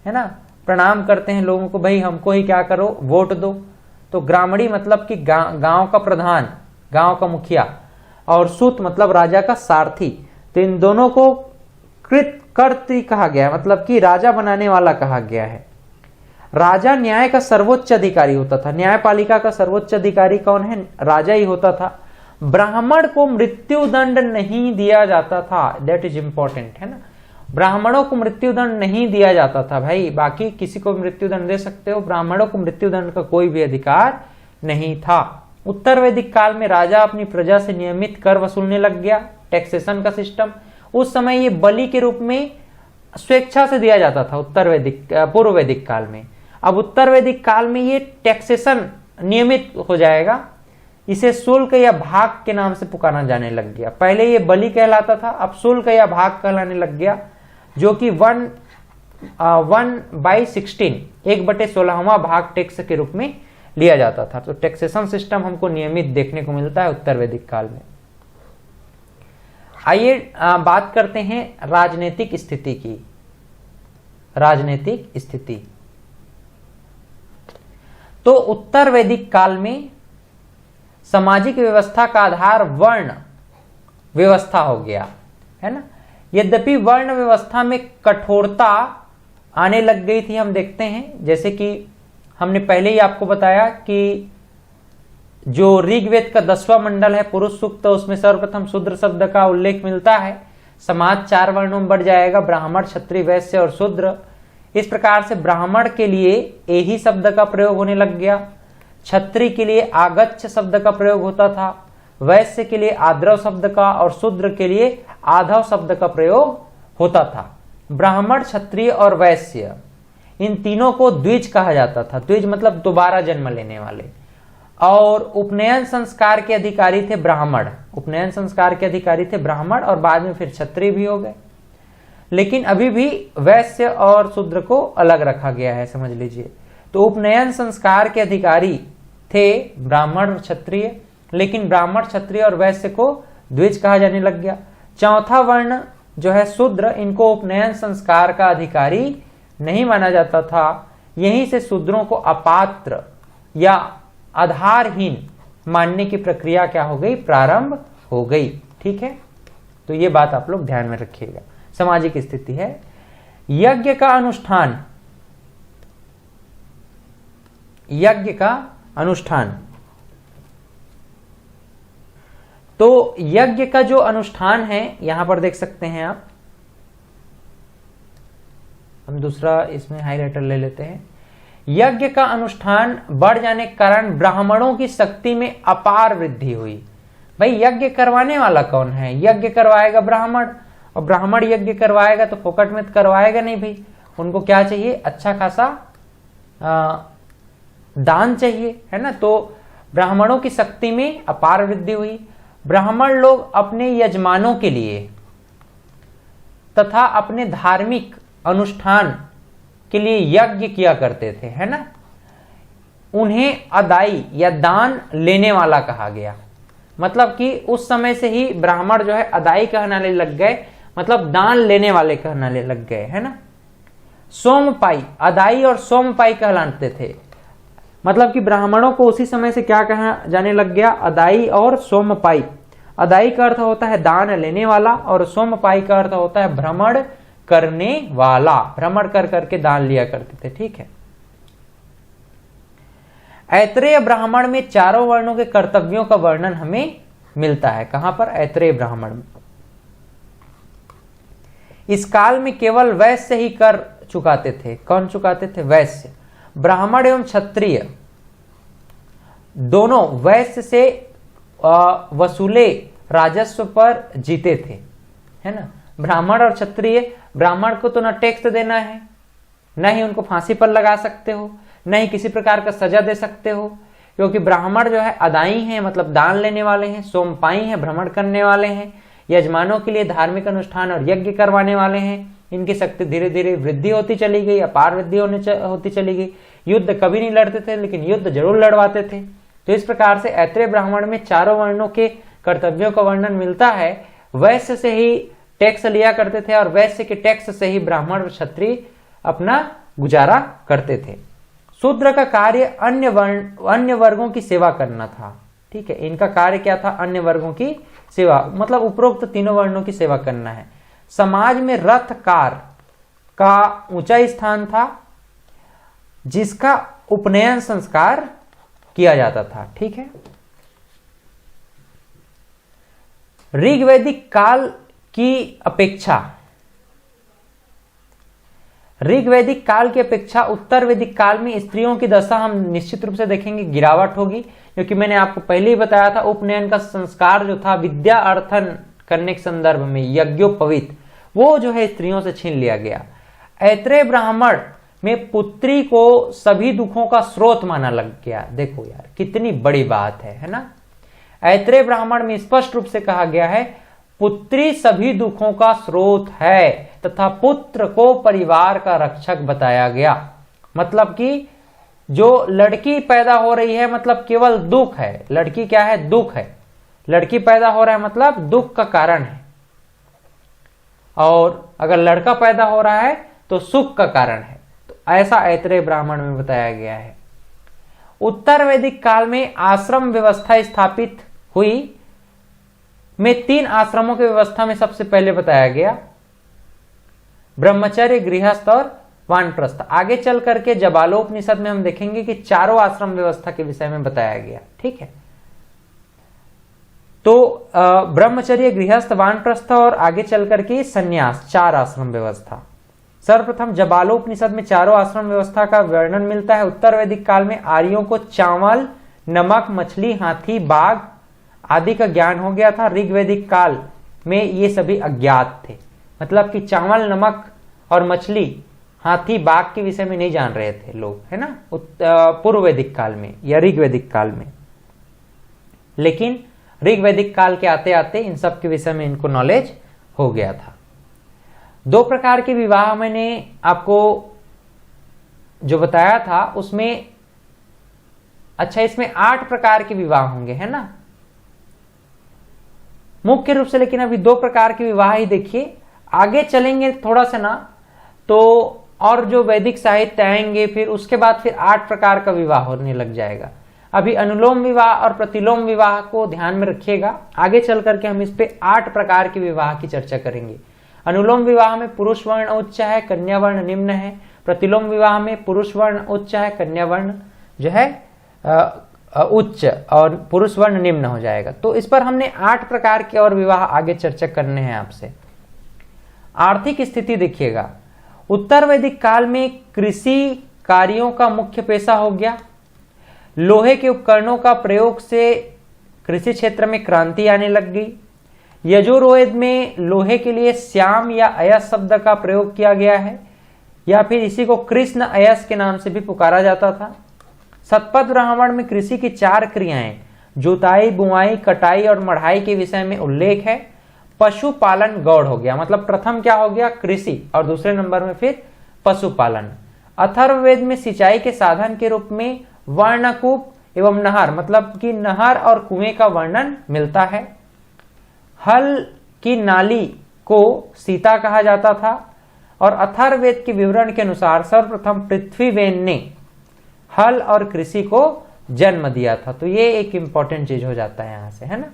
है ना, प्रणाम करते हैं लोगों को, भाई हमको ही क्या करो, वोट दो। तो ग्रामणी मतलब कि गांव का प्रधान, गांव का मुखिया, और सूत मतलब राजा का सारथी। तो इन दोनों को कृतकर्त्री कहा गया, मतलब कि राजा बनाने वाला कहा गया है। राजा न्याय का सर्वोच्च अधिकारी होता था, न्यायपालिका का सर्वोच्च अधिकारी कौन है, राजा ही होता था। ब्राह्मण को मृत्यु दंड नहीं दिया जाता था, दैट इज इंपॉर्टेंट, है ना। ब्राह्मणों को मृत्यु दंड नहीं दिया जाता था भाई, बाकी किसी को मृत्यु दंड दे सकते हो, ब्राह्मणों को मृत्यु दंड का कोई भी अधिकार नहीं था। उत्तर वैदिक काल में राजा अपनी प्रजा से नियमित कर वसूलने लग गया, टैक्सेशन का सिस्टम। उस समय ये बलि के रूप में स्वेच्छा से दिया जाता था पूर्व वैदिक काल में। अब उत्तर वैदिक काल में ये टैक्सेशन नियमित हो जाएगा, इसे शुल्क या भाग के नाम से पुकारा जाने लग गया। पहले ये बलि कहलाता था, अब शुल्क या भाग कहलाने लग गया, जो कि 1/16 1/16वां भाग टैक्स के रूप में लिया जाता था। तो टैक्सेशन सिस्टम हमको नियमित देखने को मिलता है उत्तर वैदिक काल में। आइए बात करते हैं राजनीतिक स्थिति की। राजनीतिक स्थिति तो उत्तर वैदिक काल में सामाजिक व्यवस्था का आधार वर्ण व्यवस्था हो गया, है ना। यद्यपि वर्ण व्यवस्था में कठोरता आने लग गई थी, हम देखते हैं, जैसे कि हमने पहले ही आपको बताया कि जो ऋग्वेद का 10वां मंडल है पुरुष सूक्त, तो उसमें सर्वप्रथम शूद्र शब्द का उल्लेख मिलता है। समाज 4 वर्णों में बढ़ जाएगा, ब्राह्मण, क्षत्रिय, वैश्य और शूद्र। इस प्रकार से ब्राह्मण के लिए एही शब्द का प्रयोग होने लग गया, क्षत्रिय के लिए आगच्छ शब्द का प्रयोग होता था, वैश्य के लिए आद्रव शब्द का और शूद्र के लिए आधव शब्द का प्रयोग होता था। ब्राह्मण, क्षत्रिय और वैश्य, इन तीनों को द्विज कहा जाता था। द्विज मतलब दोबारा जन्म लेने वाले। और उपनयन संस्कार के अधिकारी थे ब्राह्मण, उपनयन संस्कार के अधिकारी थे ब्राह्मण, और बाद में फिर क्षत्रिय भी हो गए। लेकिन अभी भी वैश्य और शूद्र को अलग रखा गया है, समझ लीजिए। तो उपनयन संस्कार के अधिकारी थे ब्राह्मण और क्षत्रिय, लेकिन ब्राह्मण, क्षत्रिय और वैश्य को द्विज कहा जाने लग गया। चौथा वर्ण जो है शूद्र, इनको उपनयन संस्कार का अधिकारी नहीं माना जाता था। यहीं से शूद्रों को अपात्र या आधारहीन मानने की प्रक्रिया क्या हो गई, प्रारंभ हो गई, ठीक है। तो ये बात आप लोग ध्यान में रखिएगा। सामाजिक स्थिति है। यज्ञ का अनुष्ठान, यज्ञ का अनुष्ठान, तो यज्ञ का जो अनुष्ठान है यहां पर देख सकते हैं आप, हम दूसरा इसमें हाइलाइटर ले लेते हैं। यज्ञ का अनुष्ठान बढ़ जाने के कारण ब्राह्मणों की शक्ति में अपार वृद्धि हुई। भाई यज्ञ करवाने वाला कौन है? यज्ञ करवाएगा ब्राह्मण, और ब्राह्मण यज्ञ करवाएगा तो फोकट में तो करवाएगा नहीं भाई, उनको क्या चाहिए? अच्छा खासा दान चाहिए, है ना। तो ब्राह्मणों की शक्ति में अपार वृद्धि हुई। ब्राह्मण लोग अपने यजमानों के लिए तथा अपने धार्मिक अनुष्ठान के लिए यज्ञ किया करते थे, है ना। उन्हें अदाई या दान लेने वाला कहा गया। मतलब कि उस समय से ही ब्राह्मण जो है अदाई कहलाने लग गए, मतलब दान लेने वाले कहलाने लग गए, है ना। सोमपाई, अदाई और सोमपाई कहलाते थे। मतलब कि ब्राह्मणों को उसी समय से क्या कहा जाने लग गया? अदाई और सोमपाई। अदाई का अर्थ होता है दान लेने वाला, और सोमपाई का अर्थ होता है भ्रमण करने वाला। भ्रमण कर करके दान लिया करते थे, ठीक है। ऐत्रेय ब्राह्मण में चारों वर्णों के कर्तव्यों का वर्णन हमें मिलता है। कहां पर? ऐत्रेय ब्राह्मण में। इस काल में केवल वैश्य ही कर चुकाते थे। कौन चुकाते थे? वैश्य। ब्राह्मण एवं क्षत्रिय दोनों वैश्य से वसूले राजस्व पर जीते थे, है ना। ब्राह्मण और क्षत्रिय, ब्राह्मण को तो न टैक्स देना है, न ही उनको फांसी पर लगा सकते हो, न ही किसी प्रकार का सजा दे सकते हो, क्योंकि ब्राह्मण जो है अदाई हैं, मतलब दान लेने वाले हैं। सोमपाई हैं, भ्रमण करने वाले हैं। यजमानों के लिए धार्मिक अनुष्ठान और यज्ञ करवाने वाले हैं। इनकी शक्ति धीरे धीरे वृद्धि होती चली गई, अपार वृद्धि होती चली गई। युद्ध कभी नहीं लड़ते थे, लेकिन युद्ध जरूर लड़वाते थे। तो इस प्रकार से ऐत्रेय ब्राह्मण में चारों वर्णों के कर्तव्यों का वर्णन मिलता है। वैश्य से ही टैक्स लिया करते थे, और वैश्य के टैक्स से ही ब्राह्मण और क्षत्रिय अपना गुजारा करते थे। शूद्र का कार्य अन्य वर्गों की सेवा करना था, ठीक है। इनका कार्य क्या था? अन्य वर्गों की सेवा, मतलब उपरोक्त तीनों वर्णों की सेवा करना है। समाज में रथकार का ऊंचा स्थान था, जिसका उपनयन संस्कार किया जाता था, ठीक है। ऋग्वैदिक काल की अपेक्षा, ऋग्वैदिक काल की अपेक्षा उत्तर वैदिक काल में स्त्रियों की दशा हम निश्चित रूप से देखेंगे गिरावट होगी, क्योंकि मैंने आपको पहले ही बताया था उपनयन का संस्कार जो था विद्या अर्थन करने के संदर्भ में यज्ञोपवीत, वो जो है स्त्रियों से छीन लिया गया। ऐत्रेय ब्राह्मण में पुत्री को सभी दुखों का स्रोत माना लग गया। देखो यार कितनी बड़ी बात है ना। ऐत्रेय ब्राह्मण में स्पष्ट रूप से कहा गया है पुत्री सभी दुखों का स्रोत है, तथा पुत्र को परिवार का रक्षक बताया गया। मतलब कि जो लड़की पैदा हो रही है मतलब केवल दुख है। लड़की क्या है? दुख है। लड़की पैदा हो रहा है मतलब दुख का कारण है, और अगर लड़का पैदा हो रहा है तो सुख का कारण है। तो ऐसा ऐत्रेय ब्राह्मण में बताया गया है। उत्तर वैदिक काल में आश्रम व्यवस्था स्थापित हुई। में 3 आश्रमों की व्यवस्था में सबसे पहले बताया गया ब्रह्मचर्य, गृहस्थ और वानप्रस्थ। आगे चल करके जबालोपनिषद में हम देखेंगे कि चारों आश्रम व्यवस्था के विषय में बताया गया, ठीक है। तो ब्रह्मचर्य, गृहस्थ, वानप्रस्थ और आगे चल करके संन्यास, 4 आश्रम व्यवस्था। सर्वप्रथम जबालोपनिषद में चारों आश्रम व्यवस्था का वर्णन मिलता है। उत्तर वैदिक काल में आर्यों को चावल, नमक, मछली, हाथी, बाघ आदि का ज्ञान हो गया था। ऋग्वैदिक काल में ये सभी अज्ञात थे, मतलब कि चावल, नमक और मछली, हाथी, बाघ के विषय में नहीं जान रहे थे लोग, है ना, पूर्व वैदिक काल में या ऋग्वैदिक काल में। लेकिन ऋग्वैदिक काल के आते आते इन सब के विषय में इनको नॉलेज हो गया था। 2 प्रकार के विवाह मैंने आपको जो बताया था उसमें, अच्छा इसमें 8 प्रकार के विवाह होंगे, है ना, मुख्य रूप से। लेकिन अभी 2 प्रकार के विवाह ही देखिए। आगे चलेंगे थोड़ा सा ना तो और जो वैदिक साहित्य आएंगे फिर उसके बाद फिर 8 प्रकार का विवाह होने लग जाएगा। अभी अनुलोम विवाह और प्रतिलोम विवाह को ध्यान में रखिएगा। आगे चल करके हम इस पे 8 प्रकार के विवाह की चर्चा करेंगे। अनुलोम विवाह में पुरुष वर्ण उच्च है, कन्या वर्ण निम्न है। प्रतिलोम विवाह में पुरुष वर्ण उच्च है, कन्या वर्ण जो है उच्च और पुरुष वर्ण निम्न हो जाएगा। तो इस पर हमने 8 प्रकार के और विवाह आगे चर्चा करने हैं आपसे। आर्थिक स्थिति देखिएगा, उत्तर वैदिक काल में कृषि कार्यों का मुख्य पेशा हो गया। लोहे के उपकरणों का प्रयोग से कृषि क्षेत्र में क्रांति आने लग गई। यजुर्वेद में लोहे के लिए श्याम या अयस शब्द का प्रयोग किया गया है, या फिर इसी को कृष्ण अयस के नाम से भी पुकारा जाता था। शतपथ ब्राह्मण में कृषि की 4 क्रियाएं, जुताई, बुआई, कटाई और मढ़ाई के विषय में उल्लेख है। पशुपालन गौड़ हो गया, मतलब प्रथम क्या हो गया, कृषि, और दूसरे नंबर में फिर पशुपालन। अथर्ववेद में सिंचाई के साधन के रूप में वर्णकूप एवं नहर, मतलब कि नहर और कुएं का वर्णन मिलता है। हल की नाली को सीता कहा जाता था, और अथर्ववेद के विवरण के अनुसार सर्वप्रथम पृथ्वीवेन ने हल और कृषि को जन्म दिया था। तो ये एक इंपॉर्टेंट चीज हो जाता है यहां से, है ना,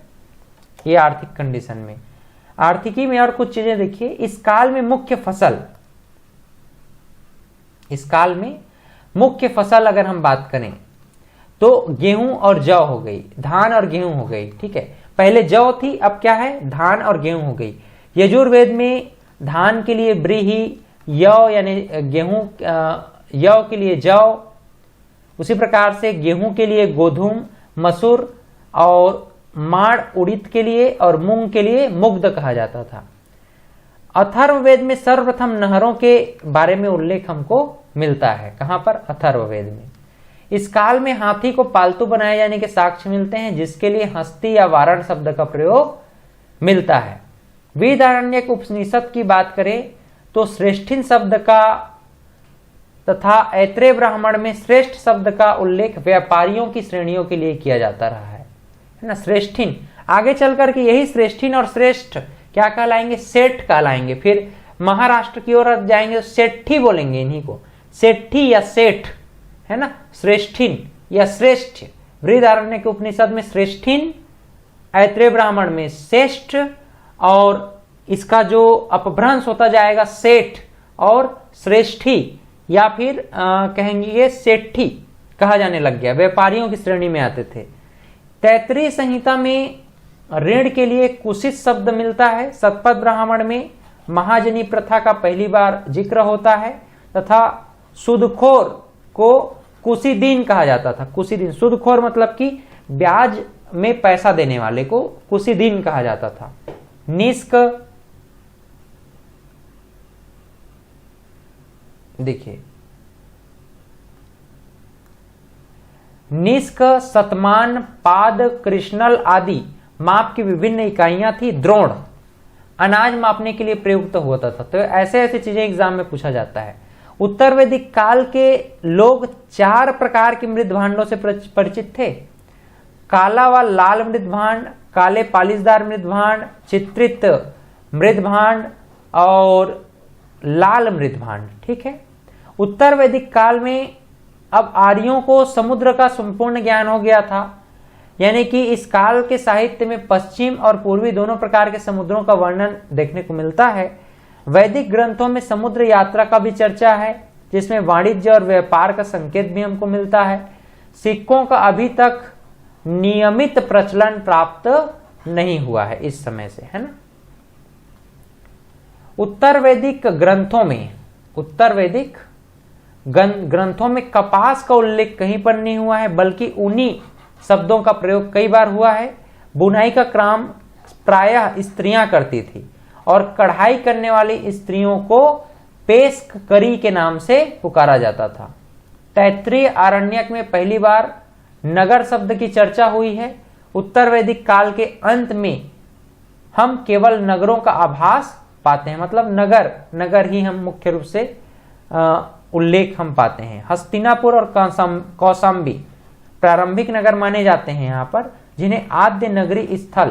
ये आर्थिक कंडीशन में। आर्थिकी में और कुछ चीजें देखिए, इस काल में मुख्य फसल, इस काल में मुख्य फसल अगर हम बात करें तो गेहूं और जौ हो गई, धान और गेहूं हो गई, ठीक है। पहले जौ थी, अब क्या है, धान और गेहूं हो गई। यजुर्वेद में धान के लिए ब्रीही, यौ यानी गेहूं, यौ के लिए जौ, उसी प्रकार से गेहूं के लिए गोधूम, मसूर, और माड़ उड़ीद के लिए, और मूंग के लिए मुग्ध कहा जाता था। अथर्ववेद में सर्वप्रथम नहरों के बारे में उल्लेख हमको मिलता है। कहां पर, अथर्ववेद में। इस काल में हाथी को पालतू बनाए जाने के साक्ष्य मिलते हैं, जिसके लिए हस्ती या वारण शब्द का प्रयोग मिलता है। वेदारण्यक उपनिषद की बात करें तो श्रेष्ठिन शब्द का तथा ऐत्रेय ब्राह्मण में श्रेष्ठ शब्द का उल्लेख व्यापारियों की श्रेणियों के लिए किया जाता रहा है ना, श्रेष्ठिन। आगे चल करके यही श्रेष्ठिन और श्रेष्ठ क्या कहलाएंगे, सेठ कहलाएंगे। फिर महाराष्ट्र की ओर जाएंगे तो सेठी बोलेंगे इन्हीं को, सेठी या सेठ, है ना, श्रेष्ठिन या श्रेष्ठ। बृहदारण्य के उपनिषद में श्रेष्ठिन, ऐत्रेय ब्राह्मण में श्रेष्ठ, और इसका जो अपभ्रंश होता जाएगा सेठ और श्रेष्ठी, या फिर कहेंगे ये सेठी कहा जाने लग गया, व्यापारियों की श्रेणी में आते थे। तैत्तिरीय संहिता में ऋण के लिए कुशित शब्द मिलता है। शतपथ ब्राह्मण में महाजनी प्रथा का पहली बार जिक्र होता है, तथा सूदखोर को कुशीदीन कहा जाता था। कुशीदीन, सूदखोर मतलब कि ब्याज में पैसा देने वाले को कुशीदीन कहा जाता था। निष्क, देखिए निष्क, शतमान, पाद, कृष्णल आदि माप की विभिन्न इकाइयां थी। द्रोण अनाज मापने के लिए प्रयुक्त होता था। तो ऐसे ऐसी चीजें एग्जाम में पूछा जाता है। उत्तर वैदिक काल के लोग 4 प्रकार के मृद भांडों से परिचित थे। काला व लाल मृद भांड, काले पालिशदार मृद भांड, चित्रित मृद भांड और लाल मृद भांड, ठीक है। उत्तर वैदिक काल में अब आर्यों को समुद्र का संपूर्ण ज्ञान हो गया था, यानी कि इस काल के साहित्य में पश्चिम और पूर्वी दोनों प्रकार के समुद्रों का वर्णन देखने को मिलता है। वैदिक ग्रंथों में समुद्र यात्रा का भी चर्चा है, जिसमें वाणिज्य और व्यापार का संकेत भी हमको मिलता है। सिक्कों का अभी तक नियमित प्रचलन प्राप्त नहीं हुआ है इस समय से, है ना। उत्तर वैदिक ग्रंथों में कपास का उल्लेख कहीं पर नहीं हुआ है, बल्कि उन्हीं शब्दों का प्रयोग कई बार हुआ है। बुनाई का काम प्रायः स्त्रियां करती थी, और कढ़ाई करने वाली स्त्रियों को पेशकरी के नाम से पुकारा जाता था। तैत्तिरीय आरण्यक में पहली बार नगर शब्द की चर्चा हुई है। उत्तर वैदिक काल के अंत में हम केवल नगरों का आभास पाते हैं, मतलब नगर ही हम मुख्य रूप से उल्लेख हम पाते हैं। हस्तिनापुर और कौशाम्बी प्रारंभिक नगर माने जाते हैं यहाँ पर, जिन्हें आद्य नगरी स्थल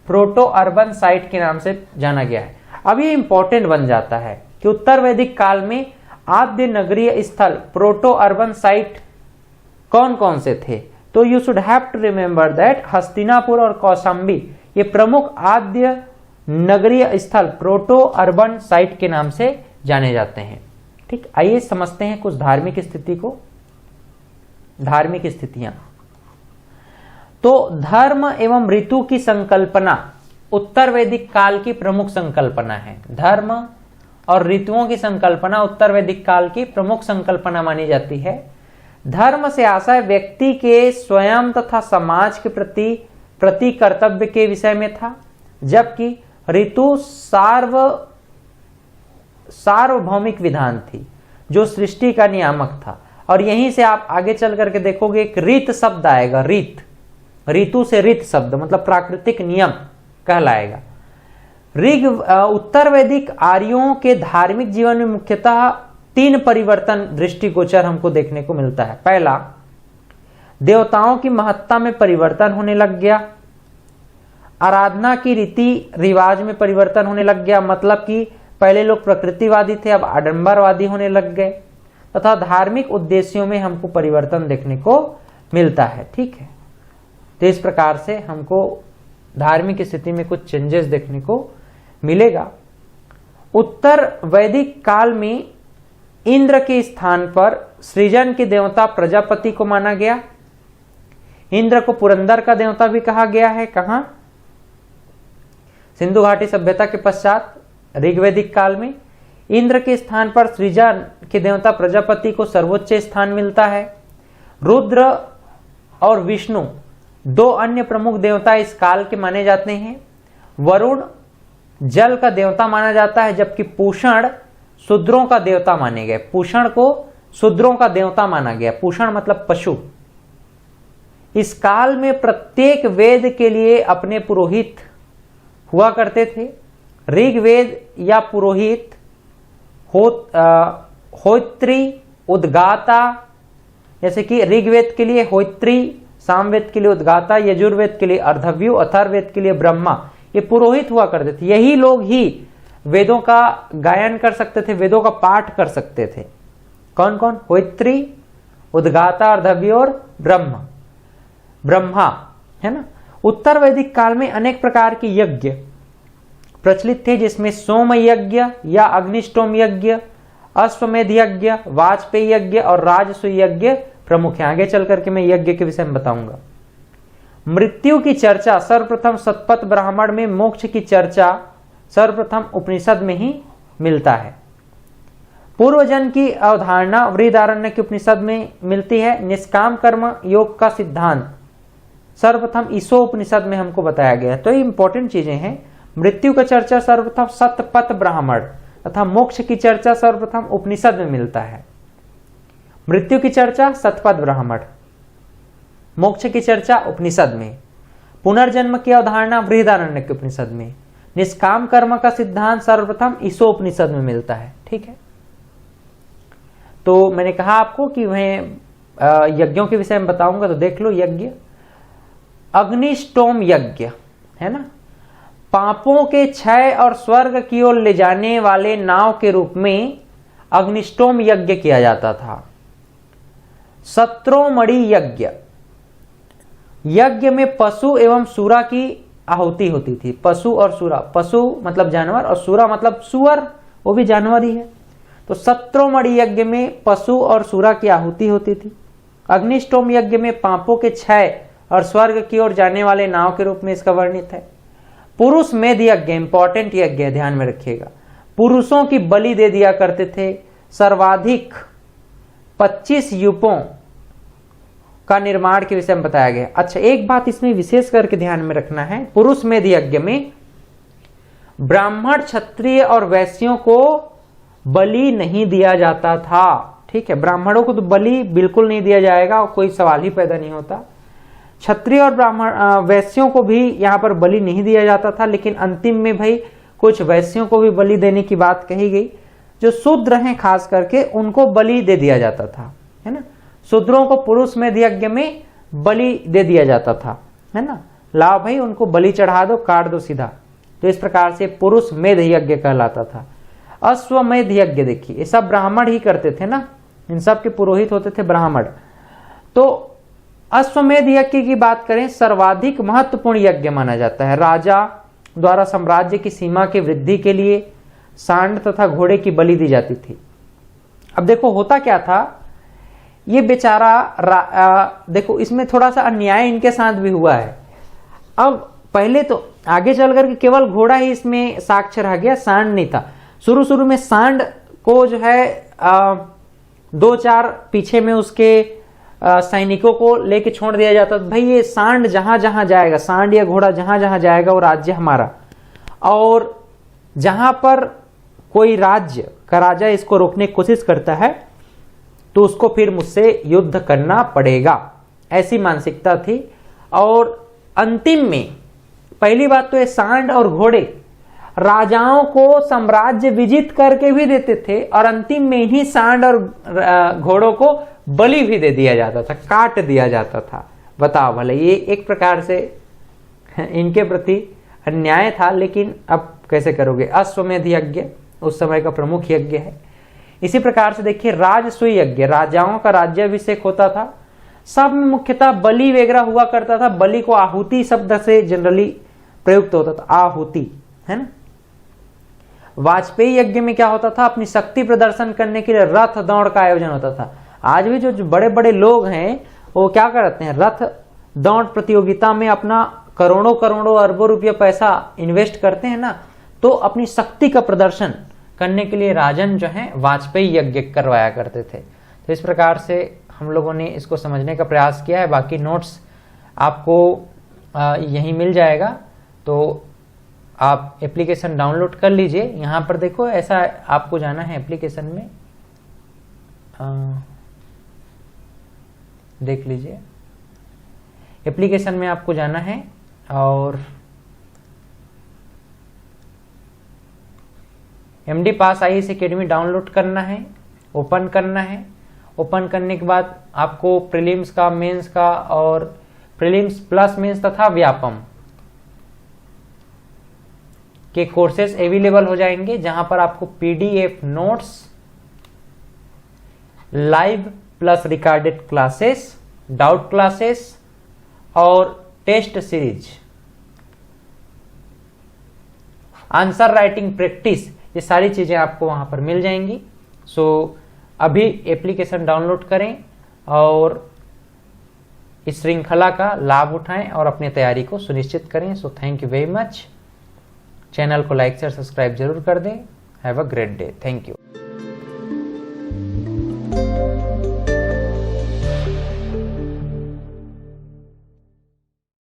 प्रोटो अर्बन साइट के नाम से जाना गया है। अब ये इंपॉर्टेंट बन जाता है कि उत्तर वैदिक काल में आद्य नगरीय स्थल प्रोटो अर्बन साइट कौन कौन से थे। तो you should have to remember that Hastinapur और कौशाम्बी ये प्रमुख आद्य नगरीय स्थल प्रोटो अर्बन साइट के नाम से जाने जाते हैं। ठीक, आइए समझते हैं कुछ धार्मिक स्थिति को। धार्मिक स्थितियां, तो धर्म एवं ऋतु की संकल्पना उत्तर वैदिक काल की प्रमुख संकल्पना है। धर्म और ऋतुओं की संकल्पना उत्तर वैदिक काल की प्रमुख संकल्पना मानी जाती है। धर्म से आशय व्यक्ति के स्वयं तथा समाज के प्रति कर्तव्य के विषय में था, जबकि ऋतु सार्वभौमिक विधान थी जो सृष्टि का नियामक था। और यहीं से आप आगे चल करके देखोगे एक ऋत शब्द आएगा। ऋतु से ऋत शब्द मतलब प्राकृतिक नियम कहलाएगा। उत्तर वैदिक आर्यों के धार्मिक जीवन में मुख्यतः 3 परिवर्तन दृष्टिगोचर हमको देखने को मिलता है। पहला, देवताओं की महत्ता में परिवर्तन होने लग गया। आराधना की रीति रिवाज में परिवर्तन होने लग गया, मतलब कि पहले लोग प्रकृतिवादी थे, अब आडंबरवादी होने लग गए। तथा धार्मिक उद्देश्यों में हमको परिवर्तन देखने को मिलता है। ठीक है, तो इस प्रकार से हमको धार्मिक स्थिति में कुछ चेंजेस देखने को मिलेगा। उत्तर वैदिक काल में इंद्र के स्थान पर सृजन के देवता प्रजापति को माना गया। इंद्र को पुरंदर का देवता भी कहा गया है। कहां? सिंधु घाटी सभ्यता के पश्चात ऋग्वैदिक काल में इंद्र के स्थान पर सृजन के देवता प्रजापति को सर्वोच्च स्थान मिलता है। रुद्र और विष्णु 2 अन्य प्रमुख देवता इस काल के माने जाते हैं। वरुण जल का देवता माना जाता है, जबकि पूषण शूद्रों का देवता माने गए। पूषण को शूद्रों का देवता माना गया। पूषण मतलब पशु। इस काल में प्रत्येक वेद के लिए अपने पुरोहित हुआ करते थे। ऋग्वेद या पुरोहित होत्री, उद्गाता, जैसे कि ऋग्वेद के लिए होत्री, सामवेद के लिए उद्गाता, यजुर्वेद के लिए अर्धव्यु, अथर्ववेद के लिए ब्रह्मा, ये पुरोहित हुआ करते थे। यही लोग ही वेदों का गायन कर सकते थे, वेदों का पाठ कर सकते थे। कौन कौन? होत्री, उद्गाता, अर्धव्यु और ब्रह्मा, है ना। उत्तर वैदिक काल में अनेक प्रकार के यज्ञ प्रचलित थे, जिसमें सोम यज्ञ या अग्निष्टोम यज्ञ, अश्वमेध यज्ञ, वाजपेयी यज्ञ और राजसूय यज्ञ प्रमुख है। आगे चल करके मैं यज्ञ के विषय में बताऊंगा। मृत्यु की चर्चा सर्वप्रथम शतपथ ब्राह्मण में, मोक्ष की चर्चा सर्वप्रथम उपनिषद में ही मिलता है। पूर्वजन की अवधारणा वृहदारण्य के उपनिषद में मिलती है। निष्काम कर्म योग का सिद्धांत सर्वप्रथम ईशो उपनिषद में हमको बताया गया है। तो ये इंपॉर्टेंट चीजें हैं। मृत्यु का चर्चा सर्वप्रथम शतपथ ब्राह्मण तथा मोक्ष की चर्चा सर्वप्रथम उपनिषद में मिलता है। मृत्यु की चर्चा शतपथ ब्राह्मण, मोक्ष की चर्चा उपनिषद में, पुनर्जन्म की अवधारणा बृहदारण्य के उपनिषद में, निष्काम कर्म का सिद्धांत सर्वप्रथम ईशो उपनिषद में मिलता है। ठीक है, तो मैंने कहा आपको कि मैं यज्ञों के विषय में बताऊंगा, तो देख लो यज्ञ। अग्निष्टोम यज्ञ है ना, पापों के क्षय और स्वर्ग की ओर ले जाने वाले नाव के रूप में अग्निष्टोम यज्ञ किया जाता था। सत्रोमणि यज्ञ, यज्ञ में पशु एवं सूरा की आहुति होती थी। पशु और सूरा, पशु मतलब जानवर और सूरा मतलब सुअर, वो भी जानवर ही है। तो सत्रोमणि यज्ञ में पशु और सूरा की आहुति होती थी। अग्निष्टोम यज्ञ में पापों के क्षय और स्वर्ग की ओर जाने वाले नाव के रूप में इसका वर्णित है। पुरुष मेध यज्ञ इंपॉर्टेंट यज्ञ है, ध्यान में रखिएगा। पुरुषों की बलि दे दिया करते थे। सर्वाधिक 25 यूपों का निर्माण के विषय में बताया गया। अच्छा, एक बात इसमें विशेष करके ध्यान में रखना है। पुरुष मेध यज्ञ में ब्राह्मण, क्षत्रिय और वैश्यों को बलि नहीं दिया जाता था। ठीक है, ब्राह्मणों को तो बलि बिल्कुल नहीं दिया जाएगा, कोई सवाल ही पैदा नहीं होता। क्षत्रिय और ब्राह्मण वैश्यों को भी यहाँ पर बलि नहीं दिया जाता था, लेकिन अंतिम में भाई कुछ वैश्यों को भी बलि देने की बात कही गई। जो शूद्र हैं खास करके उनको बलि दे दिया जाता था, है ना। शूद्रों को पुरुष मेध यज्ञ में बलि दे दिया जाता था, है ना। लाओ भाई उनको बलि चढ़ा दो, काट दो सीधा। तो इस प्रकार से पुरुष मेध यज्ञ कहलाता था। अश्वमेध यज्ञ देखिए, ये सब ब्राह्मण ही करते थे ना, इन सब के पुरोहित होते थे ब्राह्मण। तो अश्वमेध यज्ञ की बात करें, सर्वाधिक महत्वपूर्ण यज्ञ माना जाता है। राजा द्वारा साम्राज्य की सीमा की वृद्धि के लिए सांड तथा घोड़े की बलि दी जाती थी। अब देखो होता क्या था, ये बेचारा देखो इसमें थोड़ा सा अन्याय इनके साथ भी हुआ है। अब पहले तो आगे चल करके केवल घोड़ा ही इसमें साक्ष्य रह गया, सांड नहीं था। शुरू में सांड को जो है 2-4 पीछे में उसके सैनिकों को लेके छोड़ दिया जाता था। भाई ये सांड जहां जहां जाएगा, सांड या घोड़ा जहां जहां जाएगा वो राज्य हमारा, और जहां पर कोई राज्य का राजा इसको रोकने की कोशिश करता है तो उसको फिर मुझसे युद्ध करना पड़ेगा, ऐसी मानसिकता थी। और अंतिम में पहली बात तो ये सांड और घोड़े राजाओं को साम्राज्य विजित करके भी देते थे, और अंतिम में ही सांड और घोड़ों को बलि भी दे दिया जाता था, काट दिया जाता था। बताओ भले, ये एक प्रकार से इनके प्रति अन्याय था, लेकिन अब कैसे करोगे। अश्वमेध यज्ञ उस समय का प्रमुख यज्ञ है। इसी प्रकार से देखिए राजसूय यज्ञ, राजाओं का राज्याभिषेक होता था, सब में मुख्यतः बलि वगैरह हुआ करता था। बलि को आहुति शब्द से जनरली प्रयुक्त होता था, आहुति, है ना। वाजपेयी यज्ञ में क्या होता था, अपनी शक्ति प्रदर्शन करने के लिए रथ दौड़ का आयोजन होता था। आज भी जो बड़े बड़े लोग हैं वो क्या करते हैं, रथ दौड़ प्रतियोगिता में अपना करोड़ों अरबों रुपया पैसा इन्वेस्ट करते हैं ना, तो अपनी शक्ति का प्रदर्शन करने के लिए राजन जो है वाजपेयी यज्ञ करवाया करते थे। तो इस प्रकार से हम लोगों ने इसको समझने का प्रयास किया है। बाकी नोट्स आपको यहीं मिल जाएगा, तो आप एप्लीकेशन डाउनलोड कर लीजिए। यहाँ पर देखो ऐसा आपको जाना है एप्लीकेशन में, देख लीजिए एप्लीकेशन में आपको जाना है और MD पास IAS एकेडमी डाउनलोड करना है, ओपन करना है। ओपन करने के बाद आपको प्रीलिम्स का, मेंस का और प्रीलिम्स प्लस मेंस तथा व्यापम के कोर्सेज अवेलेबल हो जाएंगे, जहां पर आपको PDF notes, live plus recorded classes, doubt classes और test series, answer writing practice, ये सारी चीजें आपको वहां पर मिल जाएंगी। सो अभी एप्लीकेशन डाउनलोड करें और इस श्रृंखला का लाभ उठाएं और अपनी तैयारी को सुनिश्चित करें। So thank you very much. Channel को लाइक शेयर सब्सक्राइब जरूर कर दें। Have a great day. Thank you.